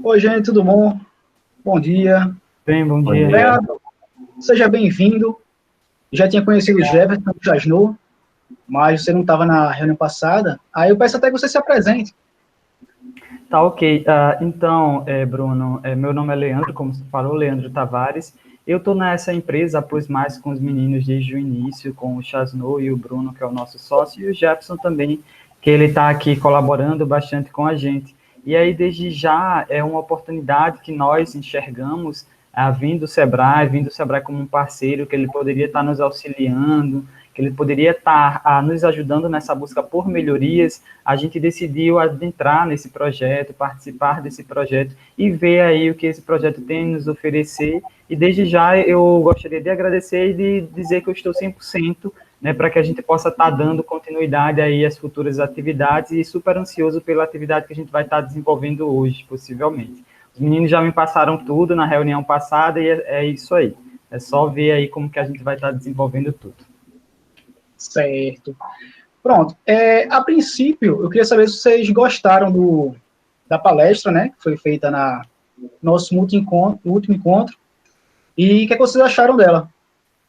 Oi, gente, tudo bom? Bom dia. Bem, bom Bom dia. dia. Leandro, seja bem-vindo. Já tinha conhecido o Jefferson, o Jasno, mas você não estava na reunião passada. Aí eu peço até que você se apresente. Tá ok. Então, Bruno, meu nome é Leandro, como você falou, Leandro Tavares. Eu estou nessa empresa, após mais com os meninos desde o início, com o Chasno e o Bruno, que é o nosso sócio, e o Jefferson também, que ele está aqui colaborando bastante com a gente. E aí, desde já, é uma oportunidade que nós enxergamos, vindo o Sebrae como um parceiro, que ele poderia estar nos auxiliando, que ele poderia estar nos ajudando nessa busca por melhorias. A gente decidiu adentrar nesse projeto, participar desse projeto e ver aí o que esse projeto tem a nos oferecer. E desde já eu gostaria de agradecer e de dizer que eu estou 100%, né, para que a gente possa estar dando continuidade aí às futuras atividades e super ansioso pela atividade que a gente vai estar desenvolvendo hoje, possivelmente. Os meninos já me passaram tudo na reunião passada e é isso aí. É só ver aí como que a gente vai estar desenvolvendo tudo. Certo. Pronto. A princípio, eu queria saber se vocês gostaram da palestra, né, que foi feita no nosso último encontro, e o que, é que vocês acharam dela?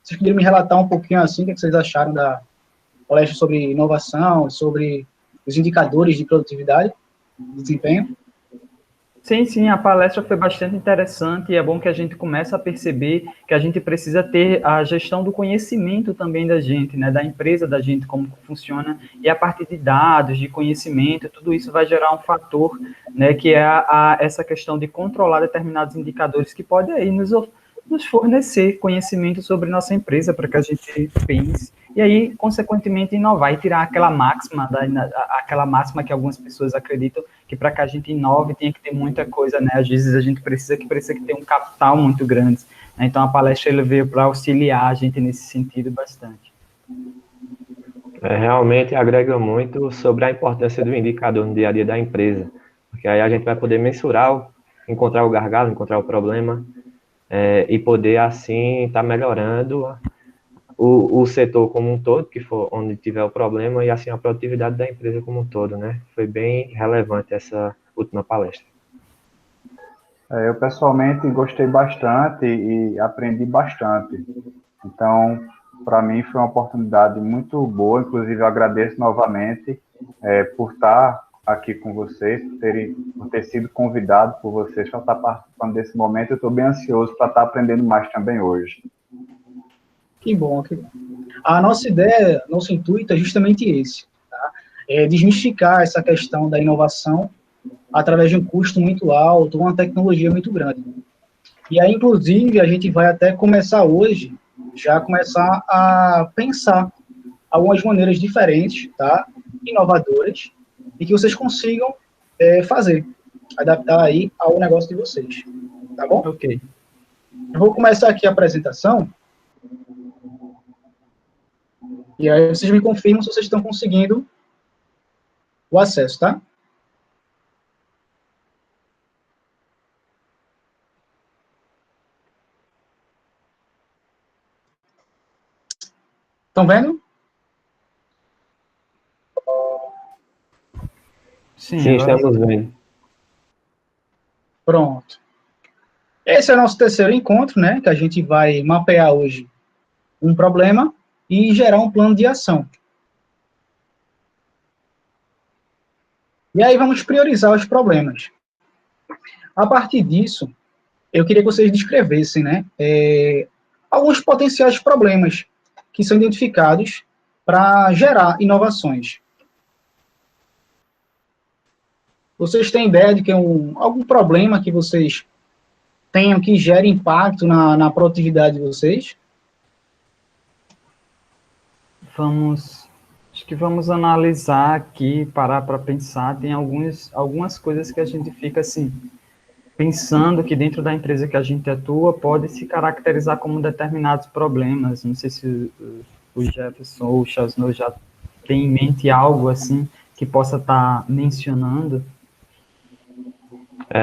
Vocês poderiam me relatar um pouquinho assim, o que, é que vocês acharam da palestra sobre inovação, sobre os indicadores de produtividade, desempenho? Sim, a palestra foi bastante interessante e é bom que a gente comece a perceber que a gente precisa ter a gestão do conhecimento também da gente, né, da empresa da gente, como funciona, e a partir de dados, de conhecimento, tudo isso vai gerar um fator, né, que é essa questão de controlar determinados indicadores que pode aí nos fornecer conhecimento sobre nossa empresa para que a gente pense e aí, consequentemente, inovar e tirar aquela máxima que algumas pessoas acreditam que para que a gente inove tem que ter muita coisa, né? Às vezes a gente precisa que ter um capital muito grande, né? Então a palestra ele veio para auxiliar a gente nesse sentido bastante. Realmente agrega muito sobre a importância do indicador no dia a dia da empresa, porque aí a gente vai poder mensurar, encontrar o gargalo, encontrar o problema, e poder assim estar melhorando o setor como um todo, que for onde tiver o problema, e assim a produtividade da empresa como um todo, né? Foi bem relevante essa última palestra. Eu pessoalmente gostei bastante e aprendi bastante. Então, para mim foi uma oportunidade muito boa. Inclusive, eu agradeço novamente por estar aqui com vocês, por ter sido convidado por vocês para estar participando desse momento. Eu estou bem ansioso para estar aprendendo mais também hoje. Que bom, que bom. A nossa ideia, nosso intuito é justamente esse, tá? É desmistificar essa questão da inovação através de um custo muito alto, uma tecnologia muito grande. E aí, inclusive, a gente vai até começar hoje, já começar a pensar algumas maneiras diferentes, tá? Inovadoras, e que vocês consigam fazer, adaptar aí ao negócio de vocês, tá bom? Ok. Eu vou começar aqui a apresentação, e aí vocês me confirmam se vocês estão conseguindo o acesso, tá? Estão vendo? Sim, estamos vendo. Pronto. Esse é o nosso terceiro encontro, né? Que a gente vai mapear hoje um problema e gerar um plano de ação. E aí vamos priorizar os problemas. A partir disso, eu queria que vocês descrevessem, né, alguns potenciais problemas que são identificados para gerar inovações. Vocês têm ideia de que algum problema que vocês tenham que gere impacto na produtividade de vocês? Acho que vamos analisar aqui, parar para pensar. Tem algumas coisas que a gente fica assim, pensando que dentro da empresa que a gente atua pode se caracterizar como determinados problemas. Não sei se o Jefferson ou o Chasno já tem em mente algo assim que possa estar mencionando.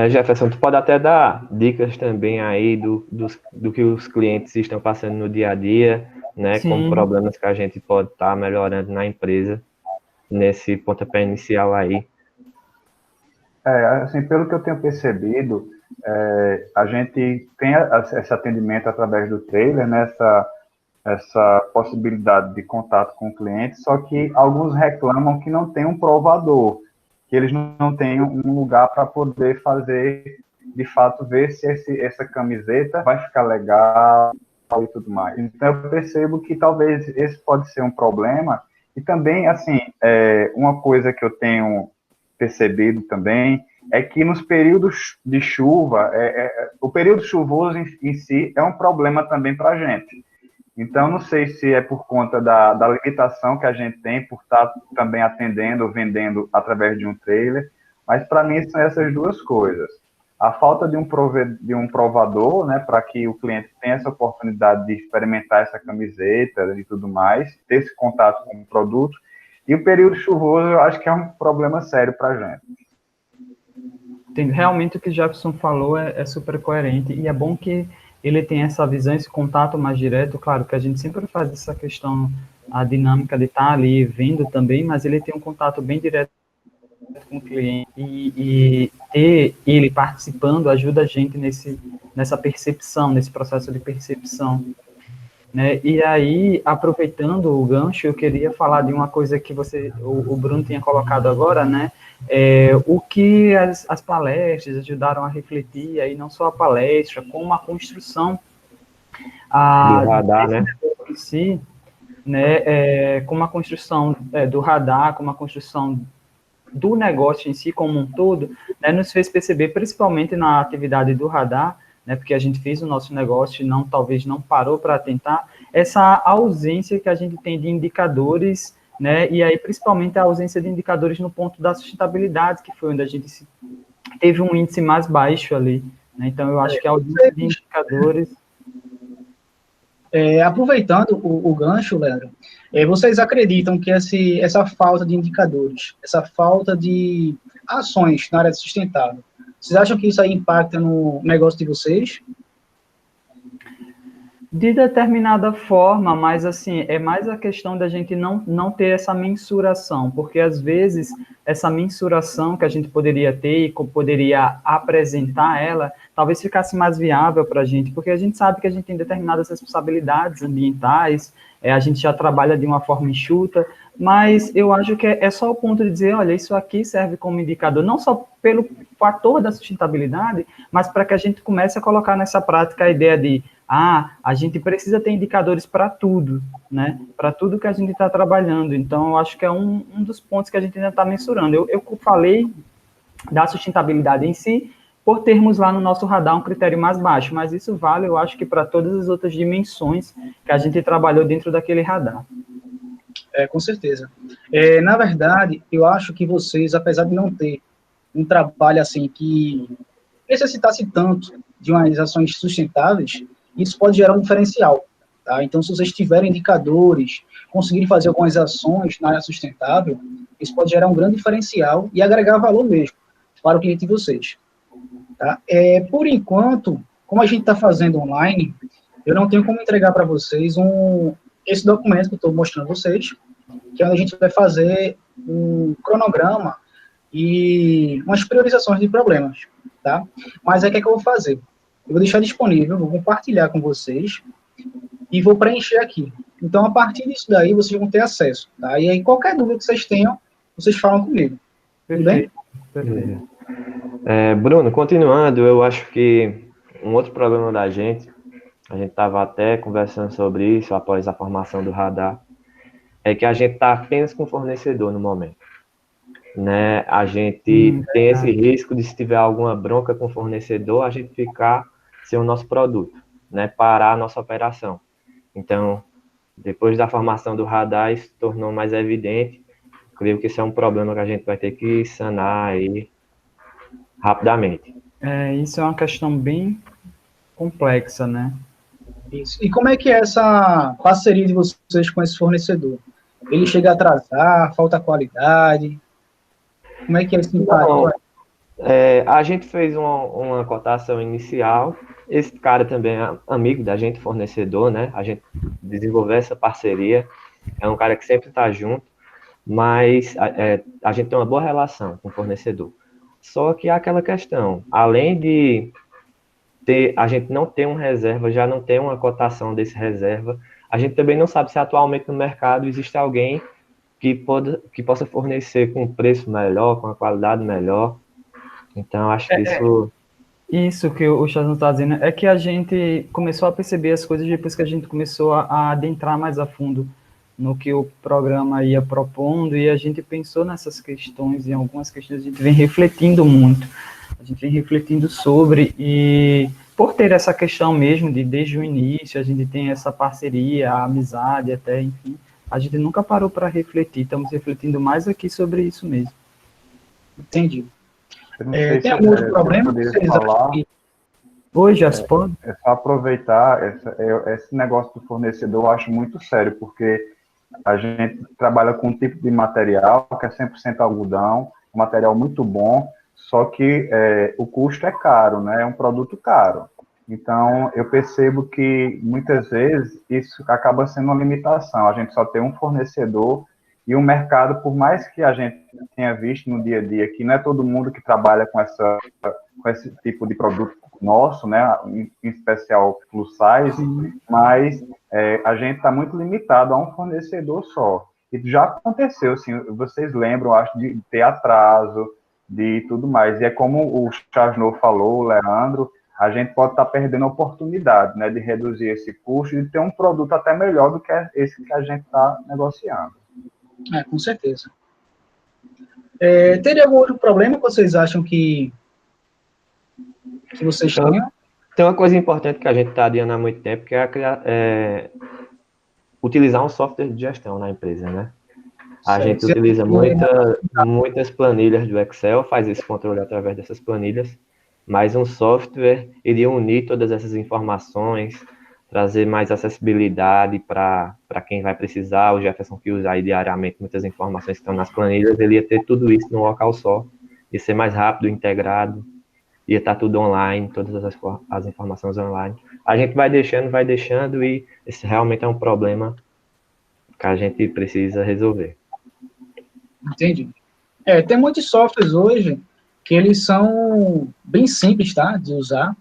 Jefferson, tu pode até dar dicas também aí do que os clientes estão passando no dia a dia, né? Sim. Como problemas que a gente pode estar melhorando na empresa, nesse pontapé inicial aí. Assim, pelo que eu tenho percebido, a gente tem esse atendimento através do trailer, né, essa possibilidade de contato com o cliente, só que alguns reclamam que não tem um provador, que eles não têm um lugar para poder fazer, de fato, ver se essa camiseta vai ficar legal e tudo mais. Então, eu percebo que talvez esse pode ser um problema. E também, assim, uma coisa que eu tenho percebido também é que nos períodos de chuva, o período chuvoso em si é um problema também para a gente. Então, não sei se é por conta da limitação que a gente tem por estar também atendendo ou vendendo através de um trailer, mas para mim são essas duas coisas. A falta de um provador, né, para que o cliente tenha essa oportunidade de experimentar essa camiseta e tudo mais, ter esse contato com o produto, e o período chuvoso eu acho que é um problema sério para a gente. Realmente o que o Jefferson falou é super coerente, e é bom que ele tem essa visão, esse contato mais direto. Claro que a gente sempre faz essa questão, a dinâmica de estar ali vendo também, mas ele tem um contato bem direto com o cliente, e ter ele participando ajuda a gente nessa percepção, nesse processo de percepção, né? E aí, aproveitando o gancho, eu queria falar de uma coisa que o Bruno tinha colocado agora, né? O que as palestras ajudaram a refletir, aí não só a palestra, como a construção Do radar, né? em si, né? Como a construção do radar, como a construção do negócio em si como um todo, né, nos fez perceber, principalmente na atividade do radar, né, porque a gente fez o nosso negócio e talvez não parou para atentar, essa ausência que a gente tem de indicadores, né, e aí principalmente a ausência de indicadores no ponto da sustentabilidade, que foi onde a gente teve um índice mais baixo ali, né, então eu acho que a ausência de indicadores... Aproveitando o gancho, Leandro, vocês acreditam que essa falta de indicadores, essa falta de ações na área sustentável, vocês acham que isso aí impacta no negócio de vocês? De determinada forma, mas assim, é mais a questão da gente não ter essa mensuração, porque às vezes essa mensuração que a gente poderia ter e poderia apresentar ela, talvez ficasse mais viável para a gente, porque a gente sabe que a gente tem determinadas responsabilidades ambientais, a gente já trabalha de uma forma enxuta, mas eu acho que é só o ponto de dizer, olha, isso aqui serve como indicador, não só pelo fator da sustentabilidade, mas para que a gente comece a colocar nessa prática a ideia de a gente precisa ter indicadores para tudo, né? Para tudo que a gente está trabalhando. Então, eu acho que é um dos pontos que a gente ainda está mensurando. Eu falei da sustentabilidade em si, por termos lá no nosso radar um critério mais baixo, mas isso vale, eu acho, que para todas as outras dimensões que a gente trabalhou dentro daquele radar. Com certeza. Na verdade, eu acho que vocês, apesar de não ter um trabalho assim que necessitasse tanto de umas ações sustentáveis, isso pode gerar um diferencial, tá? Então, se vocês tiverem indicadores, conseguirem fazer algumas ações na área sustentável, isso pode gerar um grande diferencial e agregar valor mesmo para o cliente de vocês, tá? Por enquanto, como a gente está fazendo online, eu não tenho como entregar para vocês esse documento que eu estou mostrando a vocês, que é onde a gente vai fazer um cronograma e umas priorizações de problemas, tá? Mas o que é que eu vou fazer? Eu vou deixar disponível, vou compartilhar com vocês e vou preencher aqui. Então, a partir disso daí, vocês vão ter acesso, tá? E aí, qualquer dúvida que vocês tenham, vocês falam comigo. Tudo bem? Perfeito. Bruno, continuando, eu acho que um outro problema da gente, a gente estava até conversando sobre isso após a formação do radar, é que a gente está apenas com fornecedor no momento, né? A gente tem esse risco de, se tiver alguma bronca com o fornecedor, a gente ficar sem o nosso produto, né? Parar a nossa operação. Então, depois da formação do radar, isso tornou mais evidente. Creio que isso é um problema que a gente vai ter que sanar aí rapidamente. Isso é uma questão bem complexa, né? Isso. E como é que é essa parceria de vocês com esse fornecedor? Ele chega a atrasar, falta qualidade? Como é que é esse impacto? A gente fez uma cotação inicial. Esse cara também é amigo da gente, fornecedor, né? A gente desenvolveu essa parceria. É um cara que sempre está junto, mas a gente tem uma boa relação com o fornecedor. Só que há aquela questão, além de a gente não ter um reserva, já não ter uma cotação desse reserva, a gente também não sabe se atualmente no mercado existe alguém que possa fornecer com um preço melhor, com uma qualidade melhor. Então, acho que isso... Isso que o Chaz está dizendo é que a gente começou a perceber as coisas depois que a gente começou a adentrar mais a fundo no que o programa ia propondo, e a gente pensou nessas questões, e algumas questões a gente vem refletindo muito, a gente vem refletindo sobre, e por ter essa questão mesmo de desde o início, a gente tem essa parceria, a amizade até, enfim, a gente nunca parou para refletir, estamos refletindo mais aqui sobre isso mesmo. Entendi. Eu não sei Tem se, algum outro se eu problema que poderia vocês acham falar. que... Oi, Jaspor? É só aproveitar esse negócio do fornecedor, eu acho muito sério, porque a gente trabalha com um tipo de material que é 100% algodão, um material muito bom, só que o custo é caro, né? É um produto caro. Então, eu percebo que muitas vezes isso acaba sendo uma limitação. A gente só tem um fornecedor e o mercado, por mais que a gente tenha visto no dia a dia que não é todo mundo que trabalha com esse tipo de produto nosso, né, em especial plus size, Sim. mas a gente está muito limitado a um fornecedor só. E já aconteceu, assim, vocês lembram, acho, de ter atraso, de tudo mais. E é como o Chasnô falou, o Leandro, a gente pode estar perdendo a oportunidade, né, de reduzir esse custo e de ter um produto até melhor do que esse que a gente está negociando. Com certeza. Teria algum outro problema que vocês acham que vocês Então, tenham? tem uma coisa importante que a gente está adiando há muito tempo, que é utilizar um software de gestão na empresa, né? A gente Certo. utiliza muitas planilhas do Excel, faz esse controle através dessas planilhas, mas um software iria unir todas essas informações, trazer mais acessibilidade para quem vai precisar. O Jefferson, que usa aí diariamente muitas informações que estão nas planilhas, ele ia ter tudo isso num local só, ia ser mais rápido, integrado, ia estar tudo online, todas as informações online. A gente vai deixando, e esse realmente é um problema que a gente precisa resolver. Entendi. Tem muitos softwares hoje que eles são bem simples, tá, de usar,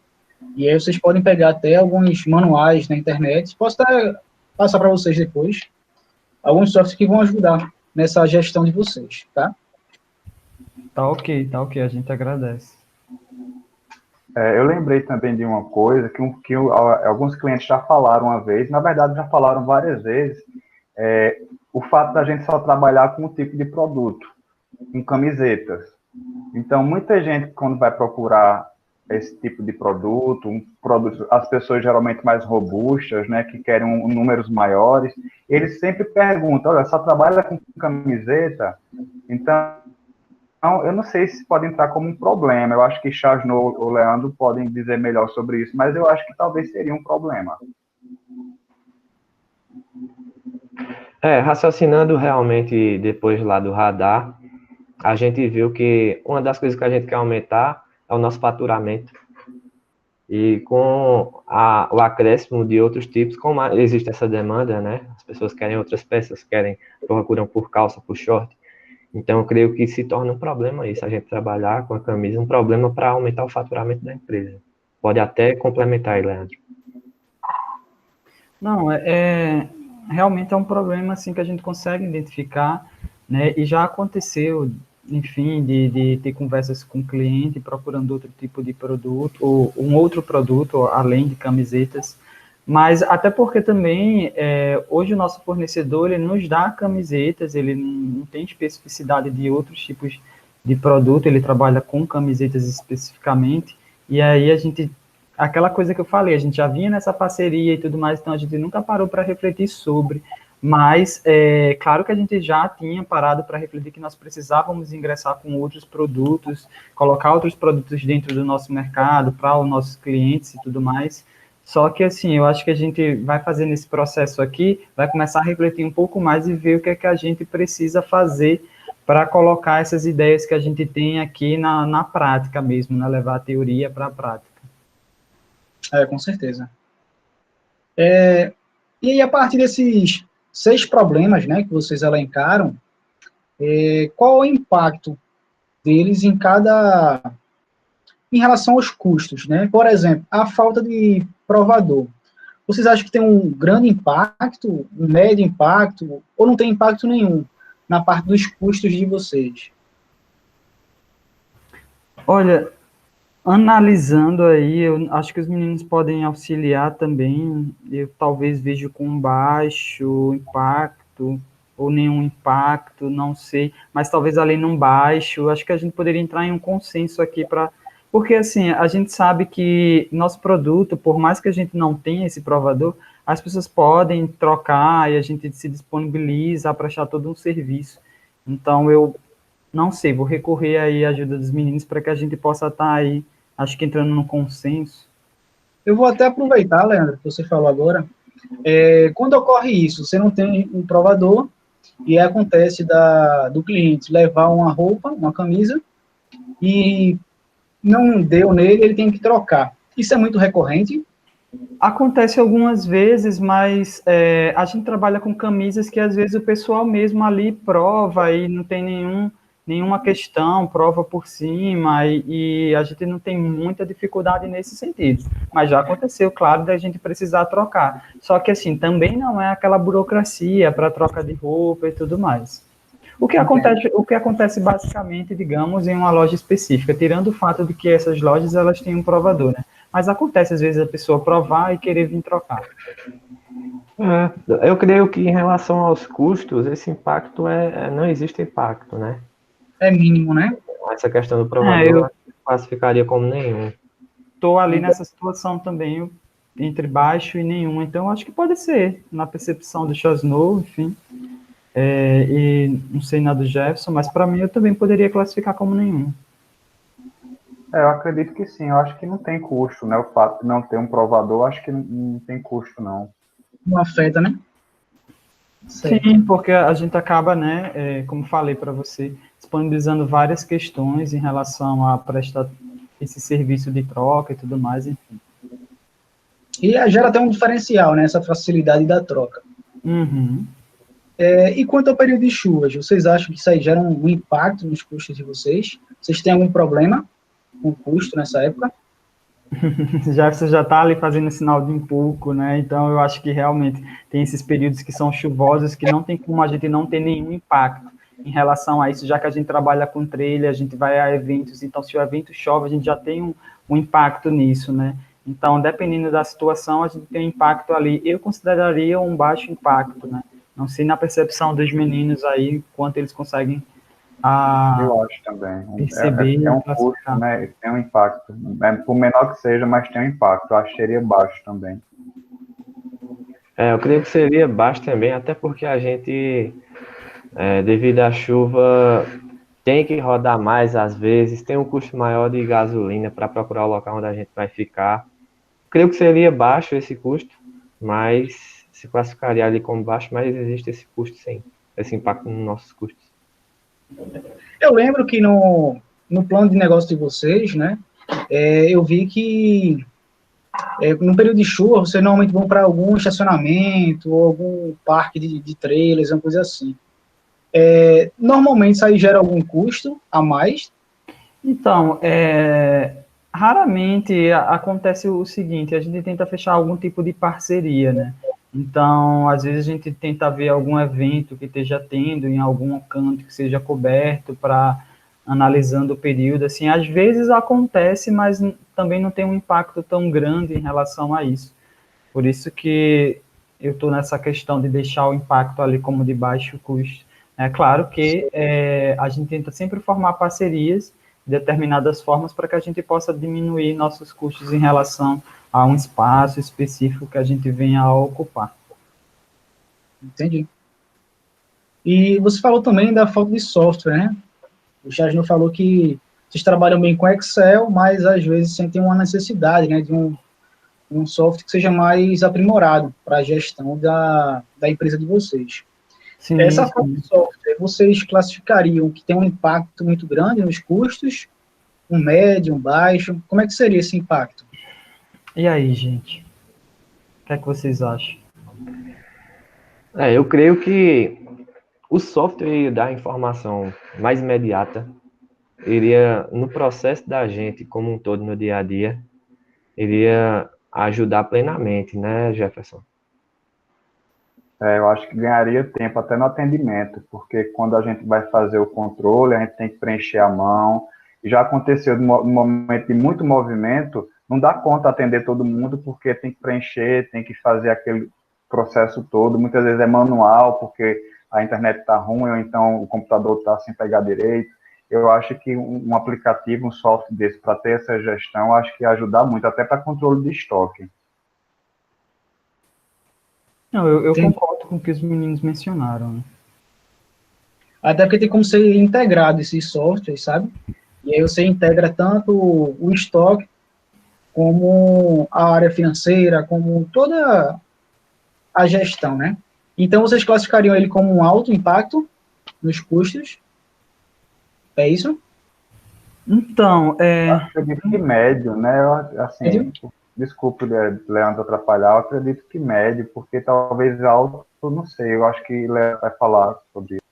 e aí vocês podem pegar até alguns manuais na internet, posso até passar para vocês depois, alguns softwares que vão ajudar nessa gestão de vocês, tá? Tá ok, a gente agradece. Eu lembrei também de uma coisa que alguns clientes já falaram uma vez, na verdade já falaram várias vezes, o fato da gente só trabalhar com um tipo de produto, com camisetas. Então, muita gente, quando vai procurar esse tipo de produto, as pessoas geralmente mais robustas, né, que querem números maiores, eles sempre perguntam, olha, só trabalha com camiseta? Então, eu não sei se pode entrar como um problema. Eu acho que Chasnô ou Leandro podem dizer melhor sobre isso, mas eu acho que talvez seria um problema. Raciocinando realmente depois lá do radar, a gente viu que uma das coisas que a gente quer aumentar é o nosso faturamento. E com o acréscimo de outros tipos, como existe essa demanda, né? As pessoas querem outras peças, procuram por calça, por short. Então, eu creio que se torna um problema isso, a gente trabalhar com a camisa, um problema para aumentar o faturamento da empresa. Pode até complementar aí, Leandro. Não, realmente é um problema assim que a gente consegue identificar, né? E já aconteceu, enfim, de ter conversas com o cliente procurando outro tipo de produto, ou um outro produto, além de camisetas. Mas até porque também, hoje o nosso fornecedor, ele nos dá camisetas, ele não tem especificidade de outros tipos de produto, ele trabalha com camisetas especificamente, e aí a gente, aquela coisa que eu falei, a gente já vinha nessa parceria e tudo mais, então a gente nunca parou para refletir sobre, mas claro que a gente já tinha parado para refletir que nós precisávamos ingressar com outros produtos, colocar outros produtos dentro do nosso mercado, para os nossos clientes e tudo mais. Só que, assim, eu acho que a gente vai fazer nesse processo aqui, vai começar a refletir um pouco mais e ver o que é que a gente precisa fazer para colocar essas ideias que a gente tem aqui na prática mesmo, né? Levar a teoria para a prática. Com certeza. E aí, a partir desses 6 problemas, né, que vocês elencaram, qual o impacto deles em relação aos custos, né? Por exemplo, a falta de provador. Vocês acham que tem um grande impacto, um médio impacto, ou não tem impacto nenhum na parte dos custos de vocês? Olha, analisando aí, eu acho que os meninos podem auxiliar também. Eu talvez vejo com baixo impacto ou nenhum impacto, não sei, mas talvez ali num baixo. Acho que a gente poderia entrar em um consenso aqui para. Porque assim, a gente sabe que nosso produto, por mais que a gente não tenha esse provador, as pessoas podem trocar e a gente se disponibiliza a prestar todo um serviço. Então, eu não sei, vou recorrer aí à ajuda dos meninos para que a gente possa estar aí, acho que entrando num consenso. Eu vou até aproveitar, Leandro, que você falou agora. Quando ocorre isso, você não tem um provador e acontece do cliente levar uma roupa, uma camisa, e não deu nele, ele tem que trocar. Isso é muito recorrente? Acontece algumas vezes, mas a gente trabalha com camisas que às vezes o pessoal mesmo ali prova e não tem nenhuma questão, prova por cima, e a gente não tem muita dificuldade nesse sentido. Mas já aconteceu, claro, da gente precisar trocar. Só que assim, também não é aquela burocracia para troca de roupa e tudo mais. O que acontece basicamente, digamos, em uma loja específica, tirando o fato de que essas lojas elas têm um provador, né? Mas acontece às vezes a pessoa provar e querer vir trocar. Eu creio que em relação aos custos, esse impacto não existe impacto, né? É mínimo, né? Essa questão do provador Eu eu classificaria como nenhum. estou ali nessa situação também, entre baixo e nenhum, então acho que pode ser, na percepção do Chasnou, enfim, e não sei nada do Jefferson, mas para mim eu também poderia classificar como nenhum. Eu acredito que sim, eu acho que não tem custo, né? O fato de não ter um provador, acho que não tem custo, não. Não afeta, né? Certo. Sim, porque a gente acaba, né, como falei para você, disponibilizando várias questões em relação a prestar esse serviço de troca e tudo mais, enfim. E gera até um diferencial, né? Essa facilidade da troca. Uhum. E quanto ao período de chuvas, vocês acham que isso aí gera um impacto nos custos de vocês? Vocês têm algum problema com o custo nessa época? Jefferson já está ali fazendo sinal de um pouco, né? Então eu acho que realmente tem esses períodos que são chuvosos que não tem como a gente não ter nenhum impacto em relação a isso, já que a gente trabalha com trilha, a gente vai a eventos, então se o evento chove, a gente já tem um impacto nisso, né? Então, dependendo da situação, a gente tem um impacto ali. Eu consideraria um baixo impacto, né? Não sei na percepção dos meninos aí, quanto eles conseguem Eu acho também. perceber É e um custo, classificar. né? Tem um impacto. Por menor que seja, mas tem um impacto. Eu acho que seria baixo também. Eu creio que seria baixo também, até porque a gente, devido à chuva, tem que rodar mais às vezes, tem um custo maior de gasolina para procurar o local onde a gente vai ficar. Creio que seria baixo esse custo, mas se classificaria ali como baixo, mas existe esse custo sim, esse impacto nos nossos custos. Eu lembro que no plano de negócio de vocês, né? Eu vi que no período de chuva, vocês normalmente vão para algum estacionamento ou algum parque de trailers, uma coisa assim. Normalmente isso aí gera algum custo a mais. Então, raramente acontece o seguinte, a gente tenta fechar algum tipo de parceria, né? Então, às vezes a gente tenta ver algum evento que esteja tendo em algum canto que seja coberto para analisando o período, assim, às vezes acontece, mas também não tem um impacto tão grande em relação a isso. Por isso que eu estou nessa questão de deixar o impacto ali como de baixo custo. É claro que a gente tenta sempre formar parcerias de determinadas formas para que a gente possa diminuir nossos custos em relação a um espaço específico que a gente venha a ocupar. Entendi. E você falou também da falta de software, né? O Chasno falou que vocês trabalham bem com Excel, mas às vezes sentem uma necessidade, né, de um software que seja mais aprimorado para a gestão da empresa de vocês. Sim, Essa falta sim. de software, vocês classificariam que tem um impacto muito grande nos custos, um médio, um baixo? Como é que seria esse impacto? E aí, gente? O que é que vocês acham? Eu creio que o software dá a informação mais imediata, iria, no processo da gente como um todo no dia a dia, iria ajudar plenamente, né, Jefferson? Eu acho que ganharia tempo até no atendimento, porque quando a gente vai fazer o controle, a gente tem que preencher a mão. Já aconteceu no momento de muito movimento, não dá conta de atender todo mundo, porque tem que preencher, tem que fazer aquele processo todo. Muitas vezes é manual, porque a internet está ruim, ou então o computador está sem pegar direito. Eu acho que um aplicativo, um software desse, para ter essa gestão, acho que ia ajudar muito, até para controle de estoque. Não, eu Tem, concordo com o que os meninos mencionaram, né? até porque tem como ser integrado esses softwares, sabe? E aí você integra tanto o estoque como a área financeira, como toda a gestão, né? Então, vocês classificariam ele como um alto impacto nos custos? É isso? Então, Acredito que médio, né? Entendeu? Assim, desculpe, Leandro, atrapalhar, eu acredito que médio, porque talvez alto, eu não sei, eu acho que Leandro vai falar sobre isso.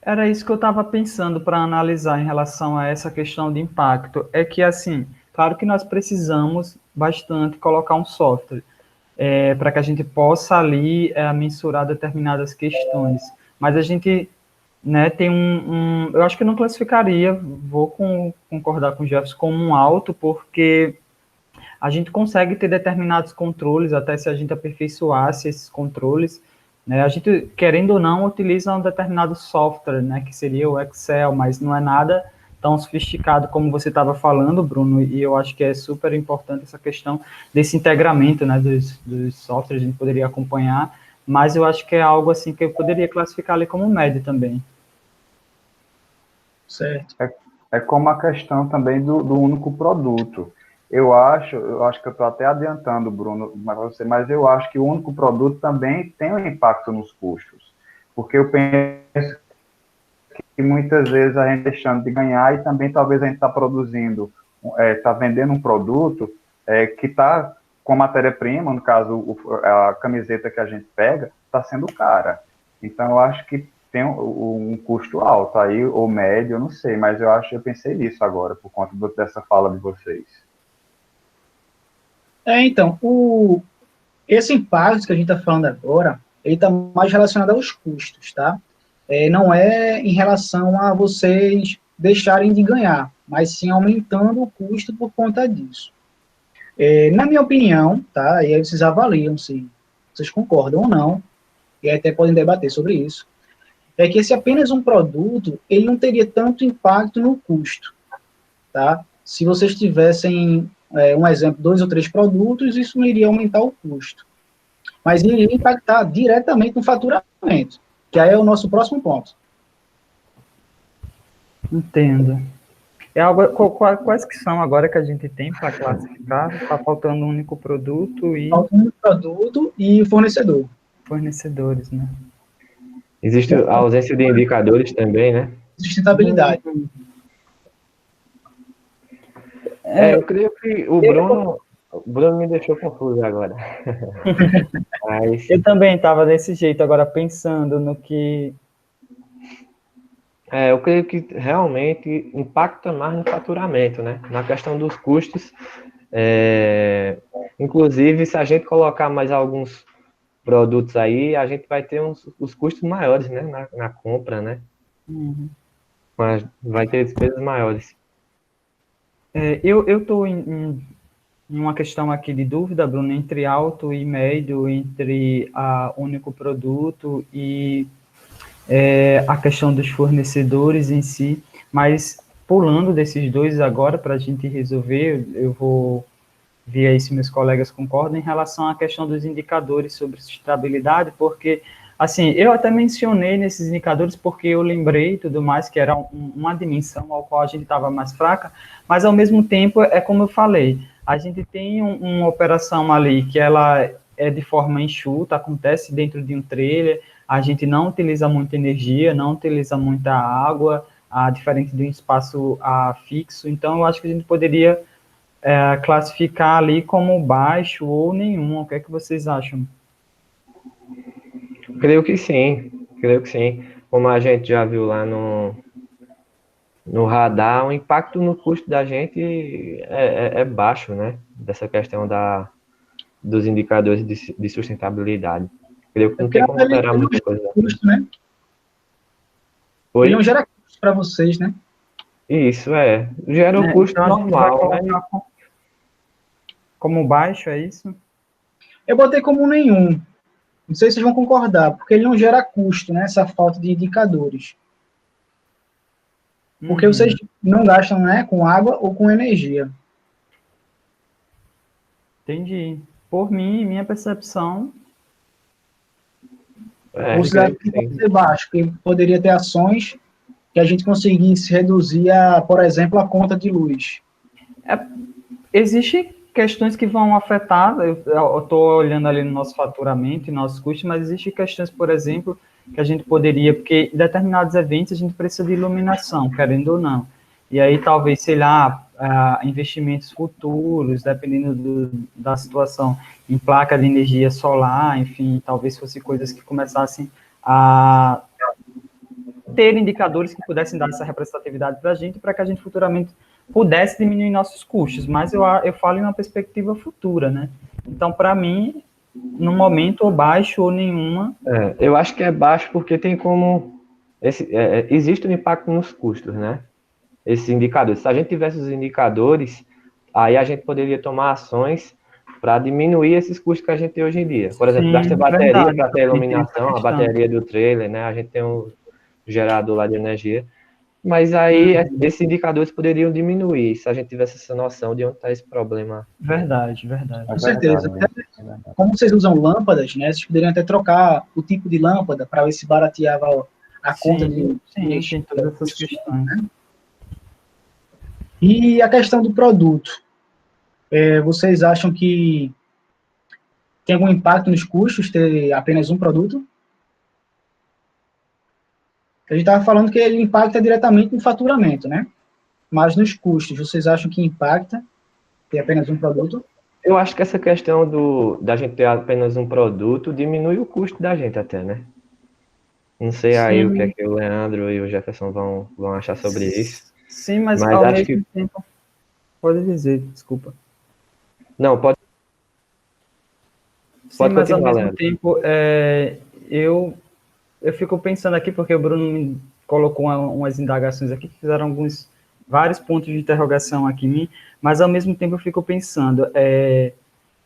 era isso que eu estava pensando para analisar em relação a essa questão de impacto. É que, assim, claro que nós precisamos bastante colocar um software para que a gente possa ali mensurar determinadas questões. Mas a gente, né, tem eu acho que eu não classificaria, concordar com o Jefferson, como um alto, porque a gente consegue ter determinados controles, até se a gente aperfeiçoasse esses controles, né? A gente, querendo ou não, utiliza um determinado software, né, que seria o Excel, mas não é nada tão sofisticado como você estava falando, Bruno, e eu acho que é super importante essa questão desse integramento, né, dos softwares, a gente poderia acompanhar, mas eu acho que é algo assim que eu poderia classificar ali como médio também. Certo. É como a questão também do único produto. Eu acho que eu estou até adiantando, Bruno, mas eu acho que o único produto também tem um impacto nos custos. Porque eu penso que muitas vezes a gente deixando de ganhar e também talvez a gente está produzindo, está vendendo um produto que está com matéria-prima, no caso a camiseta que a gente pega, está sendo cara. Então eu acho que tem um custo alto aí, ou médio, eu não sei, mas eu pensei nisso agora, por conta dessa fala de vocês. Então, esse impacto que a gente está falando agora, ele está mais relacionado aos custos, tá? Não é em relação a vocês deixarem de ganhar, mas sim aumentando o custo por conta disso. Na minha opinião, tá? E aí vocês avaliam se vocês concordam ou não, e aí até podem debater sobre isso, é que esse apenas um produto, ele não teria tanto impacto no custo, tá? Se vocês tivessem, um exemplo, 2 ou 3 produtos, isso não iria aumentar o custo, mas iria impactar diretamente no faturamento, que aí é o nosso próximo ponto. Entendo. Quais que são agora que a gente tem para classificar? Está faltando um único produto e Um produto e fornecedor. fornecedores, né? Existe a ausência de indicadores também, né? Sustentabilidade. Eu creio que o Bruno me deixou confuso agora. Mas, Eu também estava desse jeito, agora pensando no que. eu creio que realmente impacta mais no faturamento, né? Na questão dos custos. Inclusive, se a gente colocar mais alguns produtos aí, a gente vai ter os custos maiores, né? Na compra, né? Uhum. Mas vai ter despesas maiores. Eu estou em uma questão aqui de dúvida, Bruno, entre alto e médio, entre a único produto e a questão dos fornecedores em si, mas pulando desses dois agora para a gente resolver, eu vou ver aí se meus colegas concordam em relação à questão dos indicadores sobre sustentabilidade, porque, assim, eu até mencionei nesses indicadores porque eu lembrei tudo mais que era uma dimensão ao qual a gente estava mais fraca, mas ao mesmo tempo, é como eu falei, a gente tem uma operação ali que ela é de forma enxuta, acontece dentro de um trailer, a gente não utiliza muita energia, não utiliza muita água, diferente de um espaço fixo, então eu acho que a gente poderia classificar ali como baixo ou nenhum. O que é que vocês acham? Creio que sim, creio que sim. Como a gente já viu lá no radar, o impacto no custo da gente é baixo, né? Dessa questão dos indicadores de sustentabilidade. Creio que É não porque tem como ele alterar não muita gera coisa. custo, né? Ele não Oi? gera custo para vocês, né? Isso gera o custo Então a gente vai normal, né? colocar como baixo, é isso? Eu botei como nenhum. Não sei se vocês vão concordar, porque ele não gera custo, né? Essa falta de indicadores. Porque vocês não gastam, né, com água ou com energia. Entendi. Por mim, minha percepção, Você acha que pode Sim. ser baixo, que poderia ter ações que a gente conseguisse reduzir, por exemplo, a conta de luz. existem questões que vão afetar, eu estou olhando ali no nosso faturamento e nossos custos, mas existem questões, por exemplo, que a gente poderia, porque em determinados eventos a gente precisa de iluminação, querendo ou não. E aí talvez, sei lá, investimentos futuros, dependendo da situação, em placa de energia solar, enfim, talvez fosse coisas que começassem a ter indicadores que pudessem dar essa representatividade para a gente, para que a gente futuramente pudesse diminuir nossos custos, mas eu falo em uma perspectiva futura, né? Então, para mim, no momento, ou baixo ou nenhuma. Eu acho que é baixo porque tem como. Existe um impacto nos custos, né? Esses indicadores. Se a gente tivesse os indicadores, aí a gente poderia tomar ações para diminuir esses custos que a gente tem hoje em dia. Por exemplo, gasta Sim, bateria verdade, para ter também tem essa iluminação, a questão. bateria do trailer, né? A gente tem um gerador lá de energia. Mas aí esses indicadores poderiam diminuir se a gente tivesse essa noção de onde está esse problema. Verdade, verdade. Com certeza. Verdade, Até, é verdade. como vocês usam lâmpadas, né, vocês poderiam até trocar o tipo de lâmpada para ver se barateava a conta de Sim, energia. tem todas essas questões. E a questão do produto. Vocês acham que tem algum impacto nos custos ter apenas um produto? A gente estava falando que ele impacta diretamente no faturamento, né? Mas nos custos, vocês acham que impacta ter apenas um produto? Eu acho que essa questão da gente ter apenas um produto diminui o custo da gente até, né? Não sei aí o que é Sim, que o Leandro e o Jefferson vão achar sobre isso, sim, mas mas ao acho que... mesmo tempo, pode dizer, desculpa. Não, Sim, pode mas ao continuar, mesmo Leandro. tempo, eu fico pensando aqui, porque o Bruno me colocou umas indagações aqui, que fizeram vários pontos de interrogação aqui em mim, mas ao mesmo tempo eu fico pensando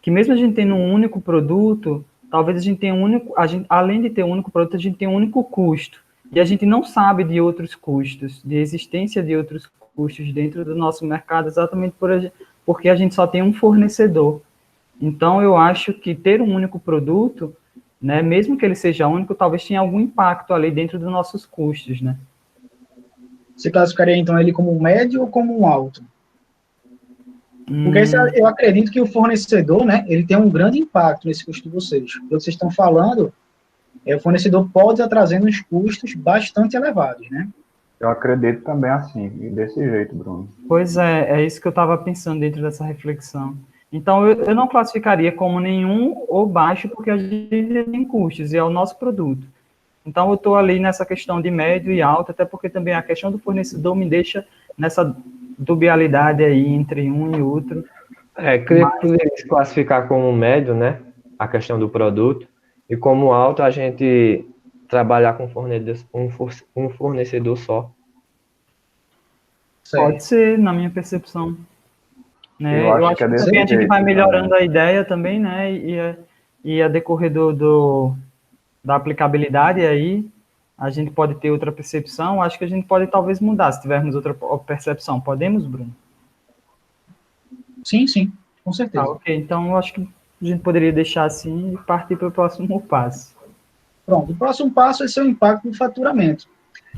que mesmo a gente tendo um único produto, talvez a gente tenha além de ter um único produto, a gente tem um único custo, e a gente não sabe de outros custos, de existência de outros custos dentro do nosso mercado, exatamente porque a gente só tem um fornecedor. Então, eu acho que ter um único produto, né, mesmo que ele seja único, talvez tenha algum impacto ali dentro dos nossos custos, né? Você classificaria, então, ele como um médio ou como um alto? Porque Hum, eu acredito que o fornecedor, né, ele tem um grande impacto nesse custo de vocês. O que vocês estão falando, o fornecedor pode estar trazendo uns custos bastante elevados, né? Eu acredito também assim, desse jeito, Bruno. Pois é isso que eu estava pensando dentro dessa reflexão. Então, eu não classificaria como nenhum ou baixo, porque a gente tem custos e é o nosso produto. Então, eu estou ali nessa questão de médio e alto, até porque também a questão do fornecedor me deixa nessa dubialidade aí entre um e outro. Creio que poderia se classificar como médio, né? A questão do produto. E como alto, a gente trabalhar com um fornecedor só. Pode Certo. ser, na minha percepção. Eu Né? Eu acho que acho é que desse também a gente vai jeito melhorando também. a ideia também, né? E a decorrer da aplicabilidade aí, a gente pode ter outra percepção. Acho que a gente pode talvez mudar se tivermos outra percepção. Podemos, Bruno? Sim, sim, com Tá, certeza. ok. Então, eu acho que a gente poderia deixar assim e partir para o próximo passo. Pronto, o próximo passo é ser o impacto no faturamento.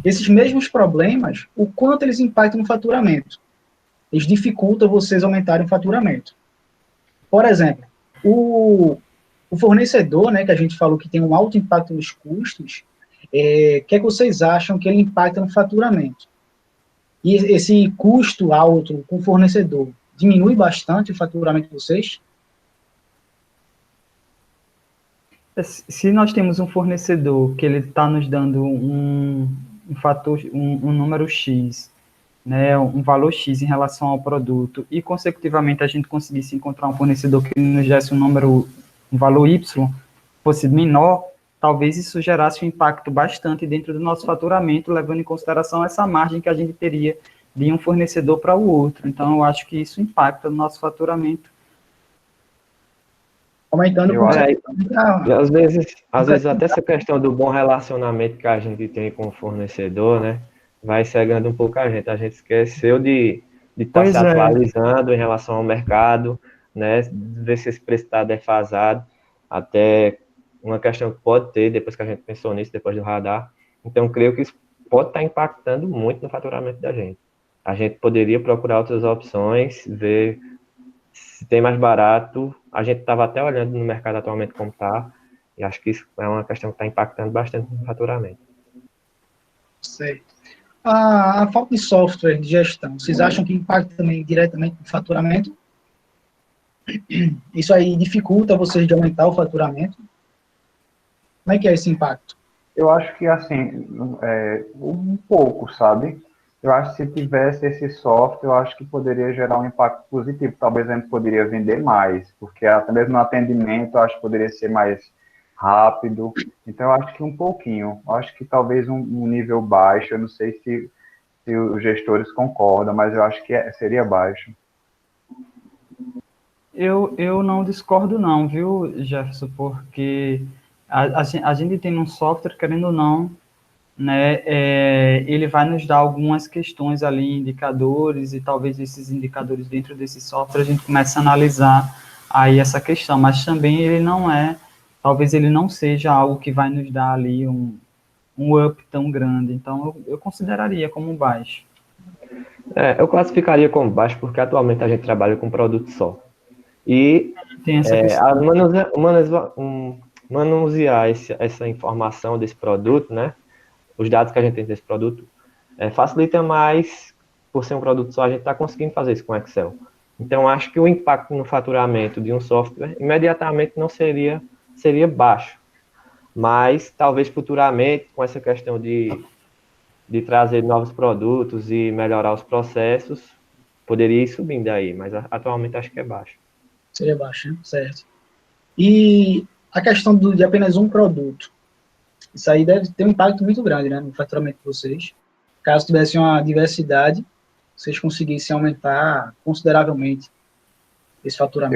Esses mesmos problemas, o quanto eles impactam no faturamento? Eles dificultam vocês aumentarem o faturamento. Por exemplo, o fornecedor, né, que a gente falou que tem um alto impacto nos custos, o que é que vocês acham que ele impacta no faturamento? E esse custo alto com o fornecedor diminui bastante o faturamento de vocês? Se nós temos um fornecedor que ele está nos dando um fator, um número X, né, um valor X em relação ao produto e, consecutivamente, a gente conseguisse encontrar um fornecedor que nos desse um valor Y, fosse menor, talvez isso gerasse um impacto bastante dentro do nosso faturamento, levando em consideração essa margem que a gente teria de um fornecedor para o outro. Então, eu acho que isso impacta no nosso faturamento. Aumentando Eu com acho. E certeza. às vezes até essa questão do bom relacionamento que a gente tem com o fornecedor, né, vai cegando um pouco a gente. A gente esqueceu de estar se Pois é, atualizando em relação ao mercado, né, ver se esse preço está defasado, até uma questão que pode ter, depois que a gente pensou nisso, depois do radar. Então, creio que isso pode estar impactando muito no faturamento da gente. A gente poderia procurar outras opções, ver se tem mais barato. A gente estava até olhando no mercado atualmente como está, e acho que isso é uma questão que está impactando bastante no faturamento. Sei. A falta de software de gestão, vocês acham que impacta também diretamente no faturamento? Isso aí dificulta vocês de aumentar o faturamento? Como é que é esse impacto? Eu acho que, assim, um pouco, sabe? Eu acho que se tivesse esse software, eu acho que poderia gerar um impacto positivo. Talvez a gente poderia vender mais, porque até mesmo no atendimento, eu acho que poderia ser mais rápido. Então, eu acho que um pouquinho. Eu acho que talvez um nível baixo. Eu não sei se os gestores concordam, mas eu acho que seria baixo. eu não discordo não, viu, Jefferson, porque a gente tem um software, querendo ou não, né, ele vai nos dar algumas questões ali, indicadores, e talvez esses indicadores dentro desse software a gente comece a analisar aí essa questão, mas também ele não talvez ele não seja algo que vai nos dar ali um up tão grande, então eu consideraria como baixo. Eu classificaria como baixo porque atualmente a gente trabalha com um produto só. E Tem essa questão. manusear essa informação desse produto, né? Os dados que a gente tem desse produto, facilita mais, por ser um produto só, a gente está conseguindo fazer isso com Excel. Então, acho que o impacto no faturamento de um software imediatamente não seria baixo, mas talvez futuramente, com essa questão de trazer novos produtos e melhorar os processos, poderia ir subindo aí, mas atualmente acho que é baixo. Seria baixo, né? Certo. E a questão de apenas um produto, isso aí deve ter um impacto muito grande, né, no faturamento de vocês. Caso tivesse uma diversidade, vocês conseguissem aumentar consideravelmente esse faturamento.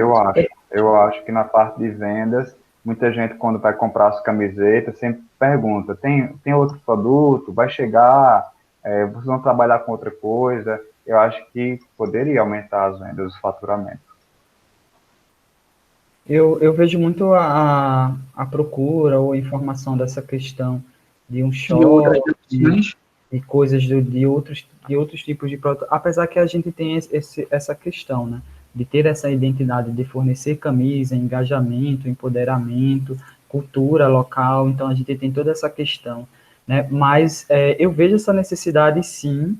Eu acho que na parte de vendas, muita gente, quando vai comprar as camisetas, sempre pergunta: tem outro produto? Vai chegar? Vocês vão trabalhar com outra coisa? Eu acho que poderia aumentar as vendas, o faturamento. Eu vejo muito a procura ou a informação dessa questão de um E outras shop opções, e coisas de outros tipos de produto, apesar que a gente tem essa questão, né, de ter essa identidade de fornecer camisa, engajamento, empoderamento, cultura local, então a gente tem toda essa questão, né, mas eu vejo essa necessidade sim,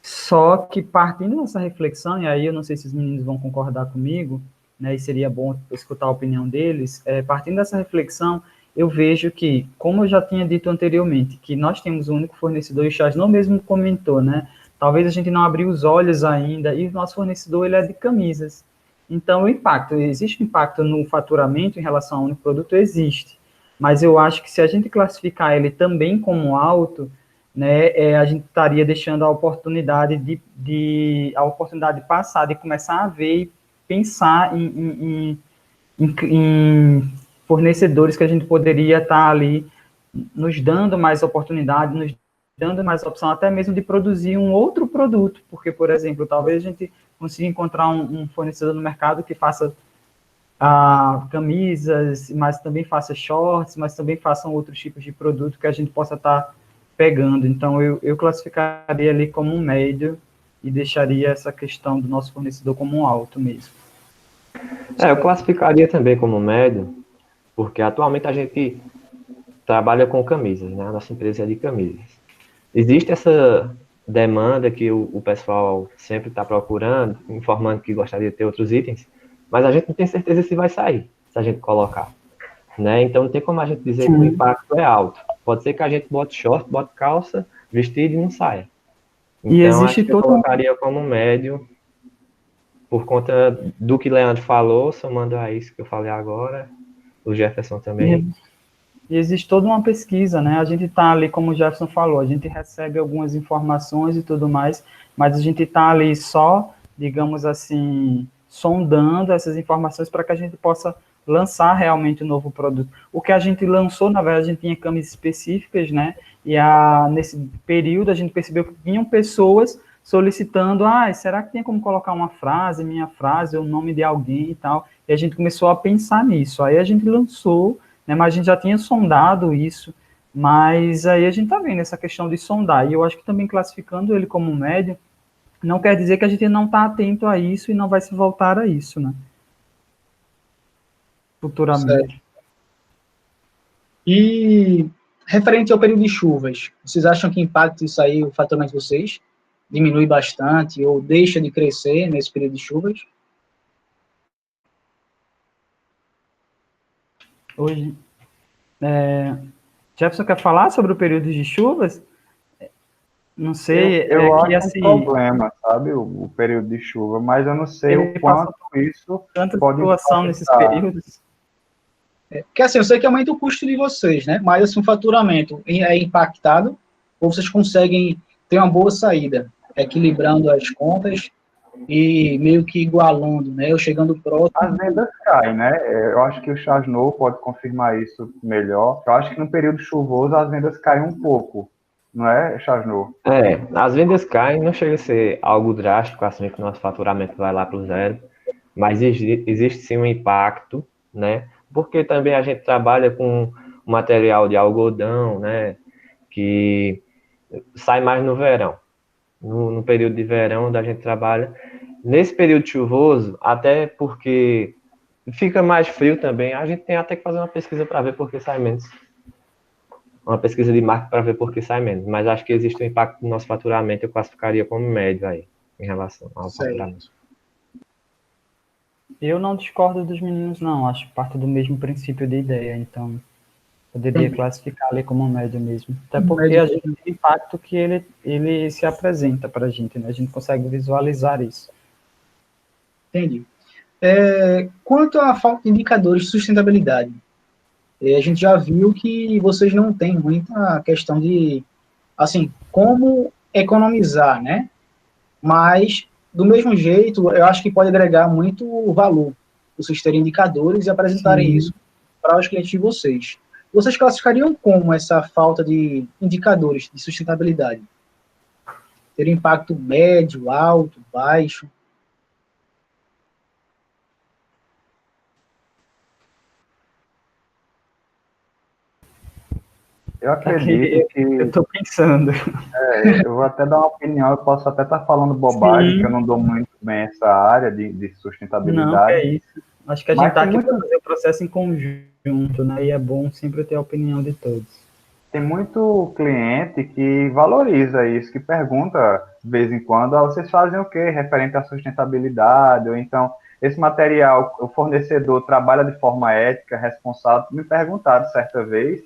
só que partindo dessa reflexão, e aí eu não sei se os meninos vão concordar comigo, né, e seria bom escutar a opinião deles, partindo dessa reflexão, eu vejo que, como eu já tinha dito anteriormente, que nós temos um único fornecedor, e o Chasno mesmo comentou, né, talvez a gente não abriu os olhos ainda, e o nosso fornecedor, ele é de camisas. Então, existe um impacto no faturamento em relação ao único produto? Existe. Mas eu acho que se a gente classificar ele também como alto, né, a gente estaria deixando a oportunidade a oportunidade passar, de começar a ver e pensar em fornecedores que a gente poderia estar ali nos dando mais oportunidade, nos dando mais opção, até mesmo de produzir um outro produto, porque, por exemplo, talvez a gente consiga encontrar um fornecedor no mercado que faça camisas, mas também faça shorts, mas também façam outros tipos de produto que a gente possa estar pegando. Então, eu classificaria ali como um médio e deixaria essa questão do nosso fornecedor como um alto mesmo. Eu classificaria também como médio, porque atualmente a gente trabalha com camisas, né? A nossa empresa é de camisas. Existe essa demanda que o pessoal sempre está procurando, informando que gostaria de ter outros itens, mas a gente não tem certeza se vai sair, se a gente colocar, né? Então não tem como a gente dizer que o impacto é alto. Pode ser que a gente bote short, bote calça, vestido e não saia. E Então, existe acho que eu todo um colocaria como médio, por conta do que Leandro falou, somando a isso que eu falei agora, o Jefferson também. E existe toda uma pesquisa, né? A gente está ali, como o Jefferson falou, a gente recebe algumas informações e tudo mais, mas a gente está ali só, digamos assim, sondando essas informações para que a gente possa lançar realmente um novo produto. O que a gente lançou, na verdade, a gente tinha camisas específicas, né? E nesse período a gente percebeu que tinham pessoas solicitando, será que tem como colocar uma frase, minha frase, o nome de alguém e tal? E a gente começou a pensar nisso. Aí a gente lançou, né, mas a gente já tinha sondado isso, mas aí a gente está vendo essa questão de sondar, e eu acho que também classificando ele como médio, não quer dizer que a gente não está atento a isso e não vai se voltar a isso, né, Certo. futuramente. E referente ao período de chuvas, vocês acham que impacta isso aí o faturamento de vocês? Diminui bastante ou deixa de crescer nesse período de chuvas? Hoje, Jefferson quer falar sobre o período de chuvas? Não sei, é Eu que acho um assim, problema, sabe, o período de chuva, mas eu não sei o ele passou quanto isso por tanta pode situação nesses impactar. períodos. Porque assim, eu sei que aumenta o custo de vocês, né? Mas assim, o faturamento é impactado ou vocês conseguem ter uma boa saída, equilibrando as contas e meio que igualando, né? Ou chegando As próximo. vendas caem, né? Eu acho que o Chasnou pode confirmar isso melhor. Eu acho que no período chuvoso as vendas caem um pouco, não é, Chasnou? As vendas caem, não chega a ser algo drástico, assim que o nosso faturamento vai lá para o zero, mas existe sim um impacto, né? Porque também a gente trabalha com material de algodão, né? Que sai mais no verão. No período de verão, onde a gente trabalha. Nesse período chuvoso, até porque fica mais frio também, a gente tem até que fazer uma pesquisa para ver por que sai menos. Uma pesquisa de marketing para ver por que sai menos. Mas acho que existe um impacto no nosso faturamento, eu classificaria como médio aí, em relação ao faturamento. Certo. Eu não discordo dos meninos, não, acho parte do mesmo princípio de ideia, então poderia classificar ali como médio mesmo. Até porque a gente tem o impacto que ele se apresenta para a gente, né? A gente consegue visualizar isso. Entendi. Quanto à falta de indicadores de sustentabilidade, a gente já viu que vocês não têm muita questão de, assim, como economizar, né? Mas, do mesmo jeito, eu acho que pode agregar muito valor vocês terem indicadores e apresentarem Sim. isso para os clientes de vocês. Vocês classificariam como essa falta de indicadores de sustentabilidade? Ter impacto médio, alto, baixo? Eu Aqui acredito que eu estou pensando. eu vou até dar uma opinião, eu posso até estar falando bobagem, que eu Sim, não dou muito bem essa área de não, que sustentabilidade, é isso. Acho que a gente mas está aqui para fazer o processo em conjunto, né? E é bom sempre ter a opinião de todos. tem muito cliente que valoriza isso, que pergunta de vez em quando, vocês fazem o quê referente à sustentabilidade, ou então, esse material, o fornecedor trabalha de forma ética, responsável, me perguntaram certa vez.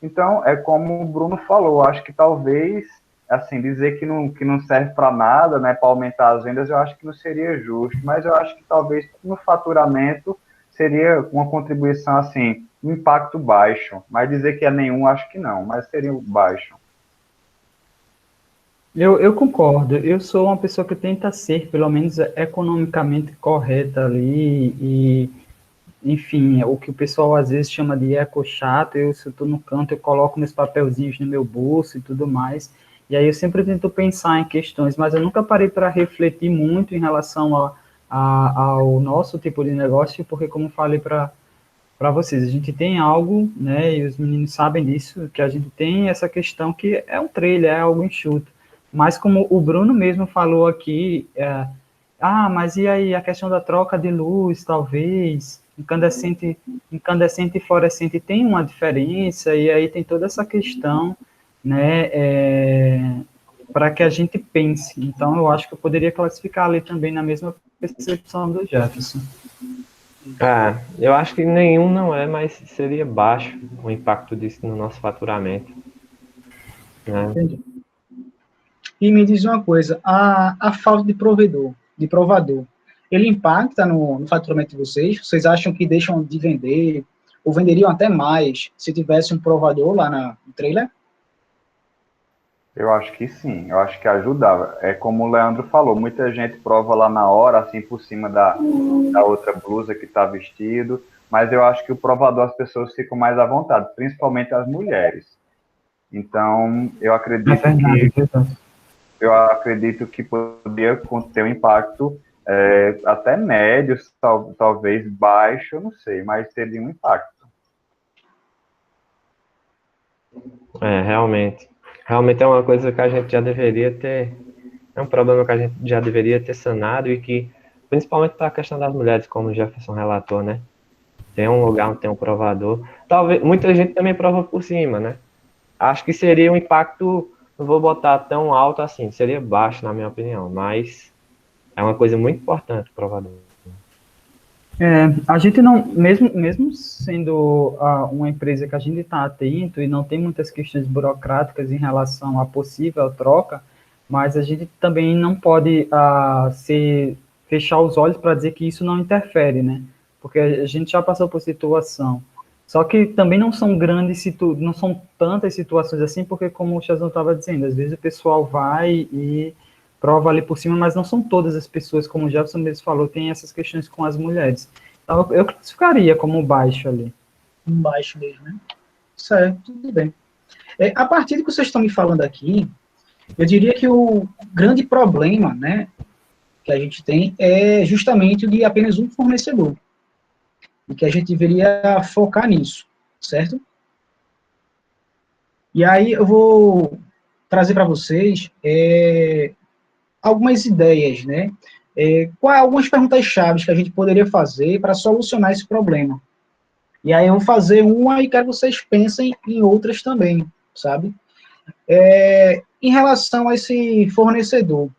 Então, é como o Bruno falou, acho que talvez, assim, dizer que não serve para nada, né, para aumentar as vendas, eu acho que não seria justo, mas eu acho que talvez no faturamento seria uma contribuição, assim, um impacto baixo, mas dizer que é nenhum, acho que não, mas seria baixo. Eu concordo. Eu sou uma pessoa que tenta ser, pelo menos, economicamente correta ali e, enfim, o que o pessoal às vezes chama de eco chato. Se eu estou no canto, eu coloco meus papelzinhos no meu bolso e tudo mais. E aí eu sempre tento pensar em questões, mas eu nunca parei para refletir muito em relação ao nosso tipo de negócio, porque como falei para vocês, a gente tem algo, né, e os meninos sabem disso, que a gente tem essa questão que é um trailer, é algo enxuto. Mas como o Bruno mesmo falou aqui, mas e aí a questão da troca de luz, talvez, incandescente e fluorescente tem uma diferença, e aí tem toda essa questão, né, para que a gente pense. Então, eu acho que eu poderia classificar ali também na mesma percepção do Jefferson. Eu acho que nenhum não é, mas seria baixo o impacto disso no nosso faturamento, né? Entendi. E me diz uma coisa, a falta de provador, ele impacta no faturamento de vocês? Vocês acham que deixam de vender, ou venderiam até mais, se tivesse um provador lá no trailer? Eu acho que sim, eu acho que ajudava. É como o Leandro falou, muita gente prova lá na hora, assim, por cima da outra blusa que está vestido, mas eu acho que o provador as pessoas ficam mais à vontade, principalmente as mulheres. Então, É verdade, verdade. eu acredito que poderia ter um impacto até médio, talvez baixo, eu não sei, mas teria um impacto. Realmente. Realmente é uma coisa que a gente já deveria ter, é um problema que a gente já deveria ter sanado e que, principalmente para a questão das mulheres, como o Jefferson relatou, né? Tem um lugar onde tem um provador. Talvez, muita gente também prova por cima, né? Acho que seria um impacto, não vou botar tão alto assim, seria baixo, na minha opinião, mas é uma coisa muito importante o provador. A gente não, mesmo sendo uma empresa que a gente está atento e não tem muitas questões burocráticas em relação à possível troca, mas a gente também não pode fechar os olhos para dizer que isso não interfere, né? Porque a gente já passou por situação. Só que também não são não são tantas situações assim, porque como o Chazão estava dizendo, às vezes o pessoal vai e prova ali por cima, mas não são todas as pessoas, como o Jefferson mesmo falou, tem essas questões com as mulheres. Então, eu classificaria como baixo ali. Baixo mesmo, né? Certo, tudo bem. A partir do que vocês estão me falando aqui, eu diria que o grande problema, né, que a gente tem é justamente o de apenas um fornecedor. E que a gente deveria focar nisso, certo? E aí eu vou trazer para vocês algumas ideias, né? Algumas perguntas-chave que a gente poderia fazer para solucionar esse problema. E aí eu vou fazer uma e quero que vocês pensem em outras também, sabe? Em relação a esse fornecedor,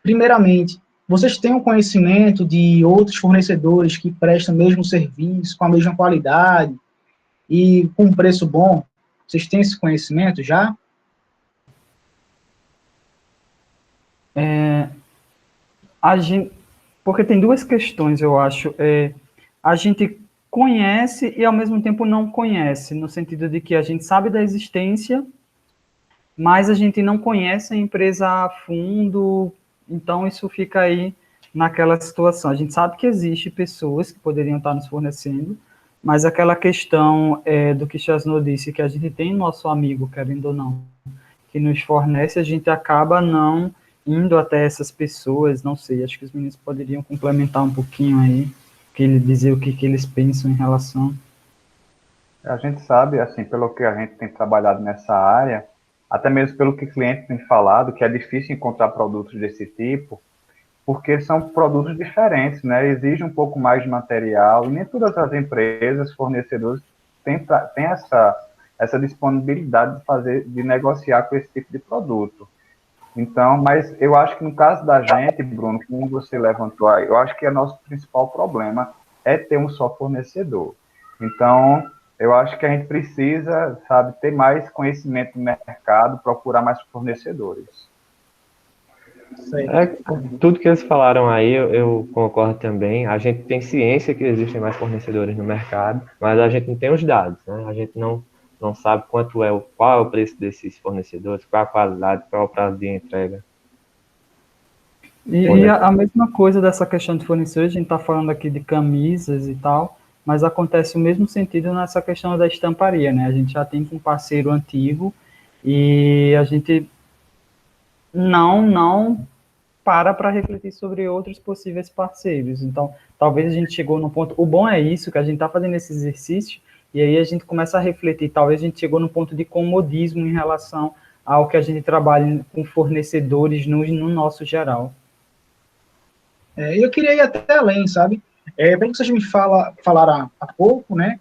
primeiramente, vocês têm um conhecimento de outros fornecedores que prestam o mesmo serviço, com a mesma qualidade e com um preço bom? Vocês têm esse conhecimento já? A gente, porque tem duas questões, eu acho. A gente conhece e, ao mesmo tempo, não conhece, no sentido de que a gente sabe da existência, mas a gente não conhece a empresa a fundo, então isso fica aí naquela situação. A gente sabe que existe pessoas que poderiam estar nos fornecendo, mas aquela questão do que Chasno disse, que a gente tem nosso amigo, querendo ou não, que nos fornece, a gente acaba não indo até essas pessoas, não sei, acho que os meninos poderiam complementar um pouquinho aí, que ele dizer o que eles pensam em relação. A gente sabe, assim, pelo que a gente tem trabalhado nessa área, até mesmo pelo que o cliente tem falado, que é difícil encontrar produtos desse tipo, porque são produtos diferentes, né? Exige um pouco mais de material, e nem todas as empresas, fornecedores, têm essa disponibilidade de negociar com esse tipo de produto. Então, mas eu acho que no caso da gente, Bruno, como você levantou aí, eu acho que o nosso principal problema é ter um só fornecedor. Então, eu acho que a gente precisa, sabe, ter mais conhecimento no mercado, procurar mais fornecedores. Tudo que eles falaram aí, eu concordo também. A gente tem ciência que existem mais fornecedores no mercado, mas a gente não tem os dados, né? A gente não sabe qual é o preço desses fornecedores, qual a qualidade, qual é o prazo de entrega. E a mesma coisa dessa questão de fornecedores, a gente está falando aqui de camisas e tal, mas acontece o mesmo sentido nessa questão da estamparia, né? A gente já tem um parceiro antigo e a gente não para refletir sobre outros possíveis parceiros. Então, talvez a gente chegou no ponto... O bom é isso, que a gente está fazendo esse exercício, e aí a gente começa a refletir. Talvez a gente chegou no ponto de comodismo em relação ao que a gente trabalha com fornecedores no nosso geral. Eu queria ir até além, sabe? Pelo que vocês me falaram há pouco, né?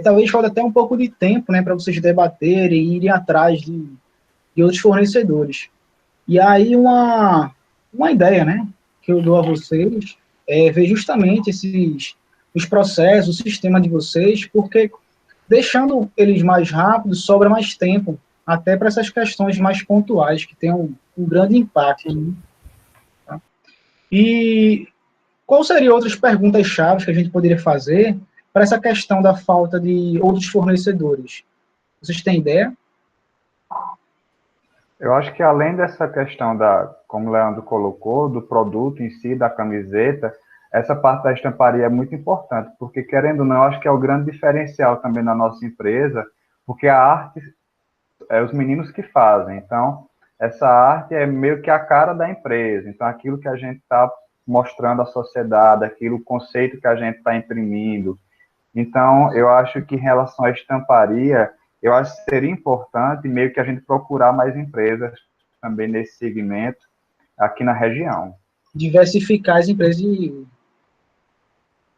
Talvez falte até um pouco de tempo, né, para vocês debaterem e irem atrás de outros fornecedores. E aí uma ideia, né, que eu dou a vocês ver justamente os processos, o sistema de vocês, porque deixando eles mais rápidos, sobra mais tempo até para essas questões mais pontuais, que têm um grande impacto. Tá? E qual seriam outras perguntas-chave que a gente poderia fazer para essa questão da falta de outros fornecedores? Vocês têm ideia? Eu acho que além dessa questão como o Leandro colocou, do produto em si, da camiseta, essa parte da estamparia é muito importante, porque querendo ou não, acho que é o grande diferencial também na nossa empresa, porque a arte é os meninos que fazem. Então, essa arte é meio que a cara da empresa. Então, aquilo que a gente está mostrando à sociedade, aquilo, o conceito que a gente está imprimindo. Então, eu acho que em relação à estamparia, eu acho que seria importante meio que a gente procurar mais empresas também nesse segmento aqui na região. Diversificar as empresas e...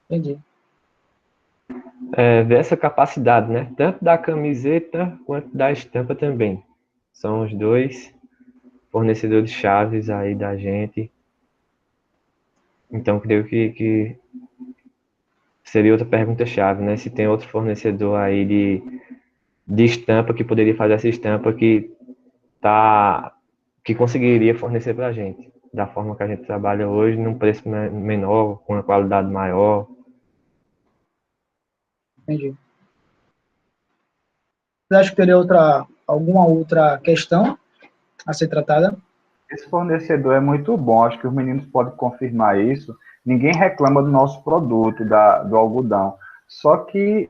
Entendi. Ver essa capacidade, né? Tanto da camiseta quanto da estampa também. São os dois fornecedores chaves aí da gente. Então, creio que seria outra pergunta-chave, né? Se tem outro fornecedor aí de estampa que poderia fazer essa estampa que conseguiria fornecer para a gente, da forma que a gente trabalha hoje, num preço menor, com uma qualidade maior. Entendi. Você acha que teria alguma outra questão a ser tratada? Esse fornecedor é muito bom, acho que os meninos podem confirmar isso. Ninguém reclama do nosso produto, do algodão. Só que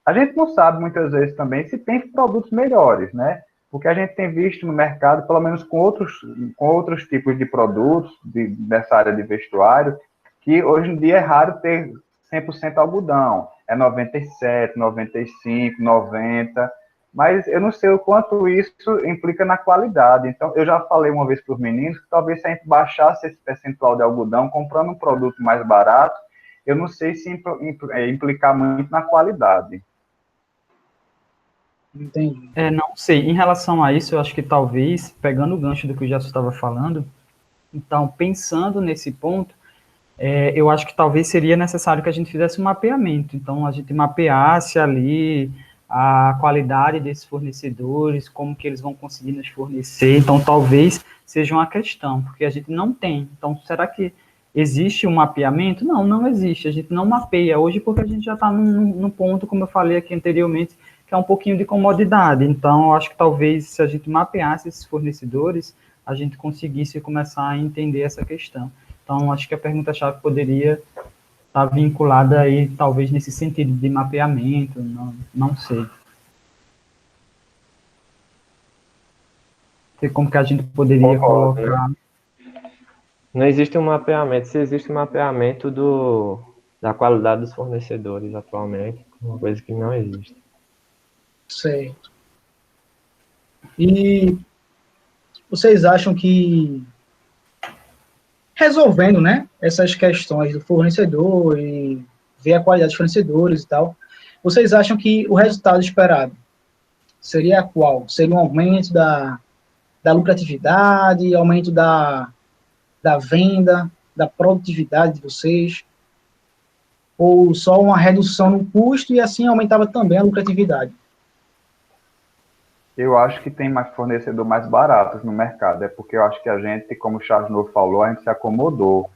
a gente não sabe muitas vezes também se tem produtos melhores, né? Porque a gente tem visto no mercado, pelo menos com outros tipos de produtos dessa área de vestuário, que hoje em dia é raro ter 100% algodão. É 97, 95, 90, mas eu não sei o quanto isso implica na qualidade. Então, eu já falei uma vez para os meninos que talvez se a gente baixasse esse percentual de algodão, comprando um produto mais barato, eu não sei se implicar muito na qualidade. Entendi. Não sei. Em relação a isso, eu acho que talvez, pegando o gancho do que o Gerson estava falando, então, pensando nesse ponto, eu acho que talvez seria necessário que a gente fizesse um mapeamento. Então, a gente mapeasse ali a qualidade desses fornecedores, como que eles vão conseguir nos fornecer. Então, talvez seja uma questão, porque a gente não tem. Então, será que existe um mapeamento? Não, não existe. A gente não mapeia hoje porque a gente já está num ponto, como eu falei aqui anteriormente, que é um pouquinho de comodidade. Então, eu acho que talvez se a gente mapeasse esses fornecedores, a gente conseguisse começar a entender essa questão. Então, acho que a pergunta-chave poderia estar vinculada aí, talvez, nesse sentido de mapeamento, não sei. Sei como que a gente poderia colocar... Né? Não existe um mapeamento. Se existe um mapeamento da qualidade dos fornecedores atualmente, uma coisa que não existe. Certo. E vocês acham que resolvendo, né, essas questões do fornecedor e ver a qualidade dos fornecedores e tal, vocês acham que o resultado esperado seria qual? Seria um aumento da lucratividade, aumento da venda, da produtividade de vocês, ou só uma redução no custo e assim aumentava também a lucratividade? Eu acho que tem mais fornecedor mais baratos no mercado, é porque eu acho que a gente, como o Charles Novo falou, a gente se acomodou,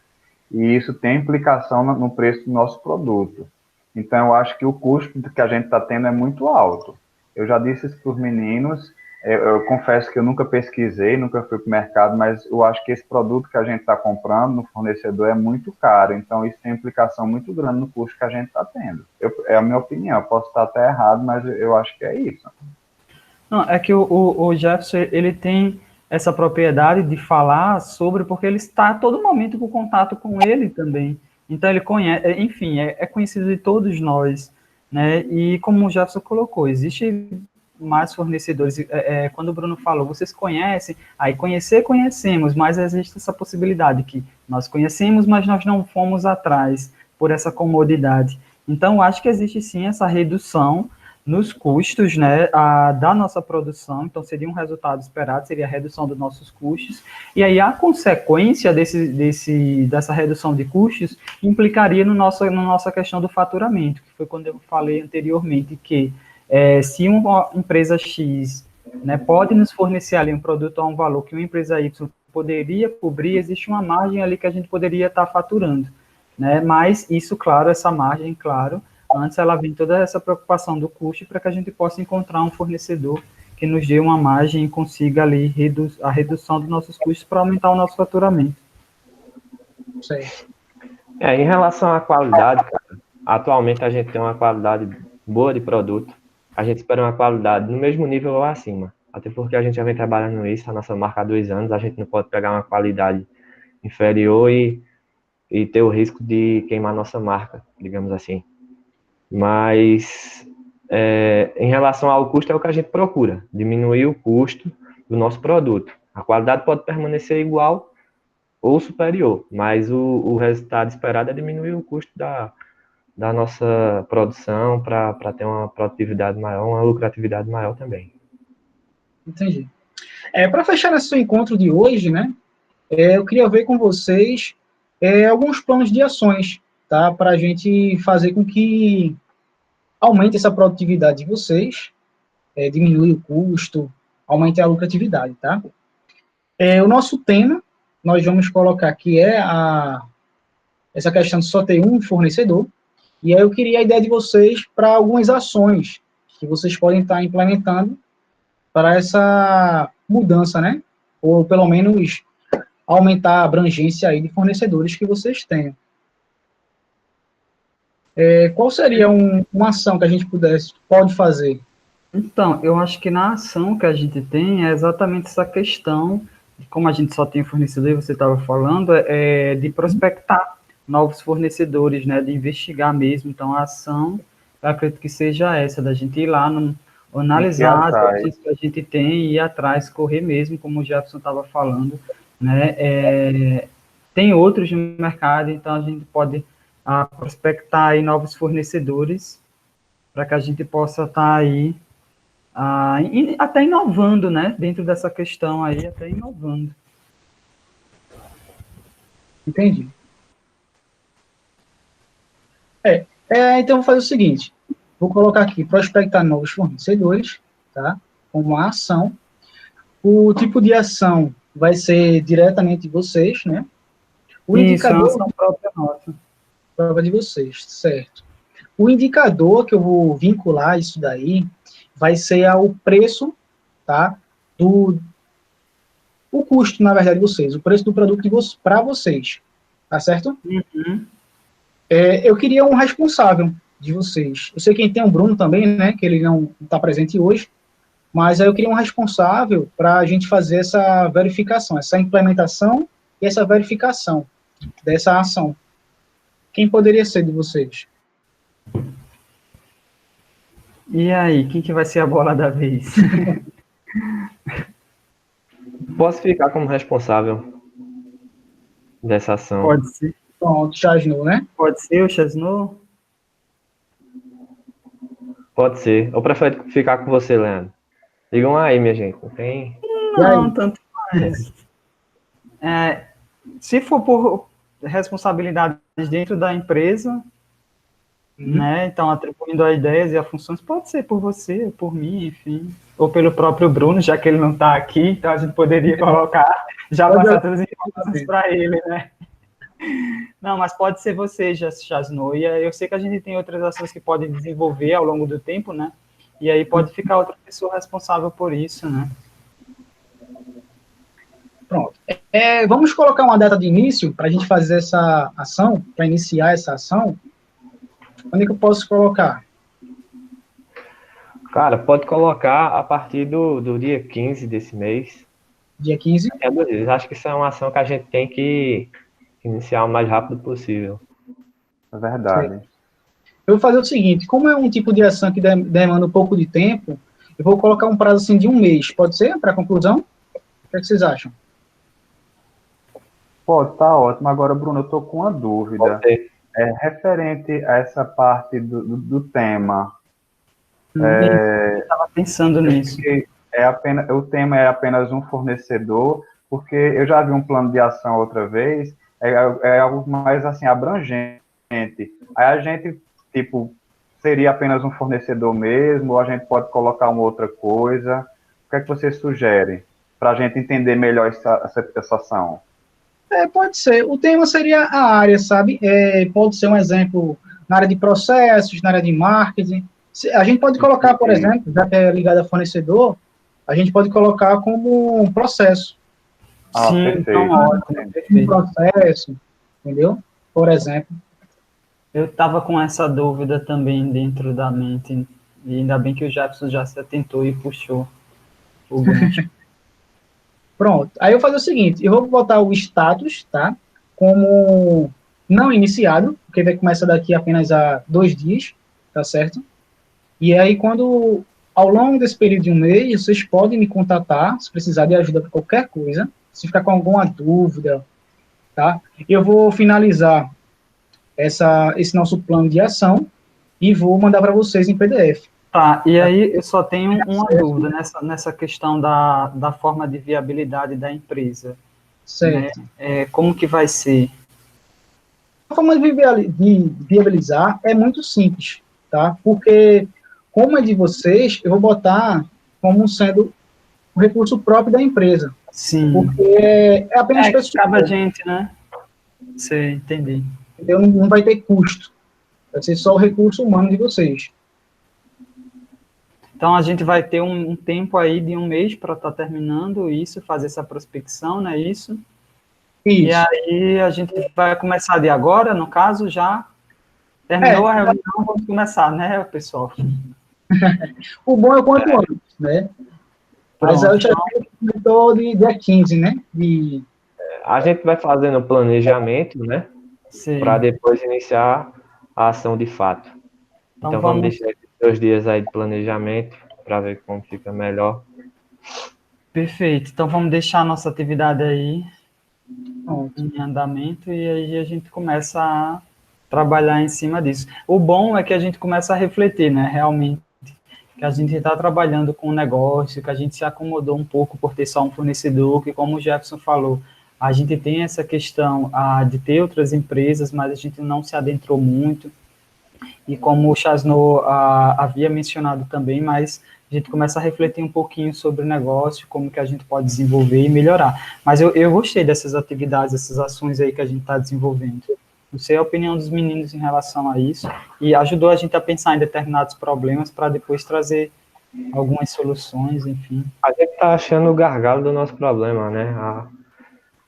e isso tem implicação no preço do nosso produto. Então, eu acho que o custo que a gente está tendo é muito alto. Eu já disse isso para os meninos, eu confesso que eu nunca pesquisei, nunca fui para o mercado, mas eu acho que esse produto que a gente está comprando no fornecedor é muito caro, então isso tem implicação muito grande no custo que a gente está tendo. É a minha opinião, eu posso estar até errado, mas eu acho que é isso. Não, é que o Jefferson, ele tem essa propriedade de falar sobre, porque ele está a todo momento com contato com ele também. Então, ele conhece, enfim, é conhecido de todos nós, né? E como o Jefferson colocou, existe mais fornecedores. Quando o Bruno falou, vocês conhecem? Aí, conhecemos, mas existe essa possibilidade que nós conhecemos, mas nós não fomos atrás por essa comodidade. Então, acho que existe sim essa redução nos custos, né, da nossa produção. Então, seria um resultado esperado, seria a redução dos nossos custos, e aí a consequência dessa redução de custos implicaria na nossa questão do faturamento, que foi quando eu falei anteriormente que se uma empresa X né, pode nos fornecer ali um produto a um valor que uma empresa Y poderia cobrir, existe uma margem ali que a gente poderia estar faturando, né? Mas isso, claro, essa margem, claro, antes ela vem toda essa preocupação do custo para que a gente possa encontrar um fornecedor que nos dê uma margem e consiga ali a redução dos nossos custos para aumentar o nosso faturamento. Certo. Em relação à qualidade, cara, atualmente a gente tem uma qualidade boa de produto. A gente espera uma qualidade no mesmo nível ou acima. Até porque a gente já vem trabalhando isso, a nossa marca há 2 anos, a gente não pode pegar uma qualidade inferior e ter o risco de queimar nossa marca, digamos assim. Mas, em relação ao custo, é o que a gente procura, diminuir o custo do nosso produto. A qualidade pode permanecer igual ou superior, mas o resultado esperado é diminuir o custo da nossa produção para ter uma produtividade maior, uma lucratividade maior também. Entendi. Para fechar esse encontro de hoje, né, eu queria ver com vocês alguns planos de ações, tá, para a gente fazer com que aumente essa produtividade de vocês, diminui o custo, aumente a lucratividade, tá? O nosso tema, nós vamos colocar que essa questão de só ter um fornecedor, e aí eu queria a ideia de vocês para algumas ações que vocês podem estar implementando para essa mudança, né? Ou pelo menos aumentar a abrangência aí de fornecedores que vocês tenham. Qual seria uma ação que a gente pode fazer? Então, eu acho que na ação que a gente tem é exatamente essa questão, de como a gente só tem fornecedor, e você estava falando, de prospectar novos fornecedores, né, de investigar mesmo. Então, a ação, eu acredito que seja essa, da gente ir lá, analisar as opções que a gente tem e ir atrás, correr mesmo, como o Jefferson estava falando, né, tem outros no mercado, então a gente pode prospectar aí novos fornecedores para que a gente possa estar aí até inovando, né? Dentro dessa questão aí, até inovando. Entendi. Então, vou fazer o seguinte. Vou colocar aqui, prospectar novos fornecedores, tá? Como uma ação. O tipo de ação vai ser diretamente de vocês, né? O indicador... Isso, é uma ação própria nossa. Prova de vocês, certo. O indicador que eu vou vincular isso daí vai ser o preço, tá? O custo, na verdade, de vocês. O preço do produto para vocês. Tá certo? Uhum. Eu queria um responsável de vocês. Eu sei que tem o Bruno também, né? Que ele não está presente hoje. Mas aí eu queria um responsável para a gente fazer essa verificação, essa implementação e essa verificação dessa ação. Quem poderia ser de vocês? E aí, quem que vai ser a bola da vez? Posso ficar como responsável dessa ação? Pode ser. Pronto, Chasno, né? Pode ser o Chasno? Pode ser. Eu prefiro ficar com você, Leandro. Digam aí, minha gente. Não tem... Não, tanto faz. Se for por responsabilidades dentro da empresa, né, então atribuindo a ideias e a funções, pode ser por você, por mim, enfim, ou pelo próprio Bruno, já que ele não está aqui, então a gente poderia colocar, já passar todas as informações para ele, né? Não, mas pode ser você, Chasno, e eu sei que a gente tem outras ações que podem desenvolver ao longo do tempo, né, e aí pode ficar outra pessoa responsável por isso, né? Pronto. Vamos colocar uma data de início para a gente fazer essa ação, para iniciar essa ação. Onde é que eu posso colocar? Cara, pode colocar a partir do dia 15 desse mês. Dia 15? Acho que isso é uma ação que a gente tem que iniciar o mais rápido possível. É verdade. Certo. Eu vou fazer o seguinte, como é um tipo de ação que demanda um pouco de tempo, eu vou colocar um prazo assim de 1 mês. Pode ser, para conclusão? O que vocês acham? Pode, tá ótimo. Agora, Bruno, eu estou com uma dúvida. Referente a essa parte do tema. Eu estava pensando nisso. O tema é apenas um fornecedor, porque eu já vi um plano de ação outra vez, é algo mais assim, abrangente. Aí a gente, seria apenas um fornecedor mesmo, ou a gente pode colocar uma outra coisa. que é que você sugere para a gente entender melhor essa ação? Pode ser. O tema seria a área, sabe? Pode ser um exemplo na área de processos, na área de marketing. A gente pode colocar, por exemplo, já que é ligado a fornecedor, a gente pode colocar como um processo. Sim, perfeito. então ótimo, perfeito. Um processo, entendeu? Por exemplo. Eu estava com essa dúvida também dentro da mente, e ainda bem que o Jefferson já se atentou e puxou o gancho. Pronto. Aí eu vou fazer o seguinte, eu vou botar o status, tá? Como não iniciado, porque vai começar daqui apenas a 2 dias, tá certo? E aí, quando, ao longo desse período de um mês, vocês podem me contatar, se precisar de ajuda para qualquer coisa, se ficar com alguma dúvida, tá? Eu vou finalizar esse nosso plano de ação e vou mandar para vocês em PDF. Tá, e aí eu só tenho uma dúvida nessa questão da forma de viabilidade da empresa. Certo. Né? Como que vai ser? A forma de viabilizar é muito simples, tá? Porque, como é de vocês, eu vou botar como sendo o recurso próprio da empresa. Sim. Porque é apenas pessoal. Cabe a gente, né? Sei, entendi. Entendeu? Não vai ter custo. Vai ser só o recurso humano de vocês. Então, a gente vai ter um tempo aí de um mês para estar terminando isso, fazer essa prospecção, não é isso? Isso. E aí a gente vai começar de agora, no caso, já terminou a reunião, vamos começar, né, pessoal? O bom é o quanto antes, né? Mas eu já comentou de dia 15, né? A gente vai fazendo o planejamento, né? Para depois iniciar a ação de fato. Então vamos deixar esses 2 dias aí de planejamento para ver como fica melhor. Perfeito. Então vamos deixar a nossa atividade aí em andamento e aí a gente começa a trabalhar em cima disso. O bom é que a gente começa a refletir, né? Realmente, que a gente está trabalhando com um negócio, que a gente se acomodou um pouco por ter só um fornecedor, que como o Jefferson falou, a gente tem essa questão de ter outras empresas, mas a gente não se adentrou muito. E como o Chasno havia mencionado também, mas a gente começa a refletir um pouquinho sobre o negócio, como que a gente pode desenvolver e melhorar. Mas eu gostei dessas atividades, essas ações aí que a gente está desenvolvendo. Não sei a opinião dos meninos em relação a isso, e ajudou a gente a pensar em determinados problemas para depois trazer algumas soluções, enfim. A gente está achando o gargalo do nosso problema, né?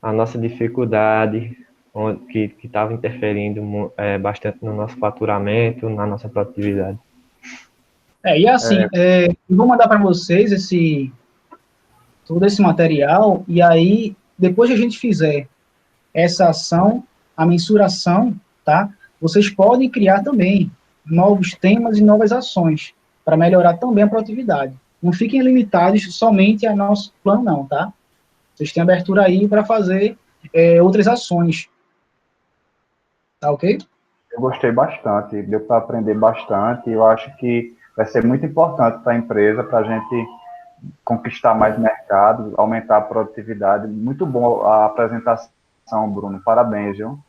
A nossa dificuldade, que estava interferindo bastante no nosso faturamento, na nossa produtividade. E assim, eu vou mandar para vocês todo esse material, e aí, depois que a gente fizer essa ação, a mensuração, tá? Vocês podem criar também novos temas e novas ações para melhorar também a produtividade. Não fiquem limitados somente a nosso plano, não, tá? Vocês têm abertura aí para fazer outras ações. Tá ok? Eu gostei bastante, deu para aprender bastante, e eu acho que vai ser muito importante para a empresa, para a gente conquistar mais mercado, aumentar a produtividade. Muito bom a apresentação, Bruno. Parabéns, viu?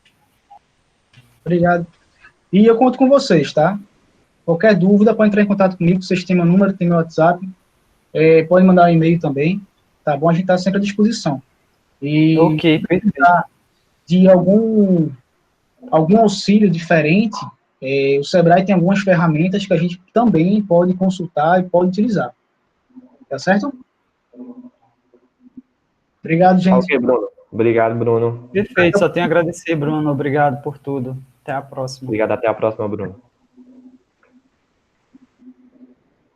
Obrigado. E eu conto com vocês, tá? Qualquer dúvida, pode entrar em contato comigo, vocês têm meu número, tem meu WhatsApp, pode mandar um e-mail também, tá bom? A gente está sempre à disposição. E ok, perfeito. De algum auxílio diferente, o Sebrae tem algumas ferramentas que a gente também pode consultar e pode utilizar. Tá certo? Obrigado, gente. Ok, Bruno. Obrigado, Bruno. Perfeito, só tenho a agradecer, Bruno. Obrigado por tudo. Até a próxima. Obrigado, até a próxima, Bruno.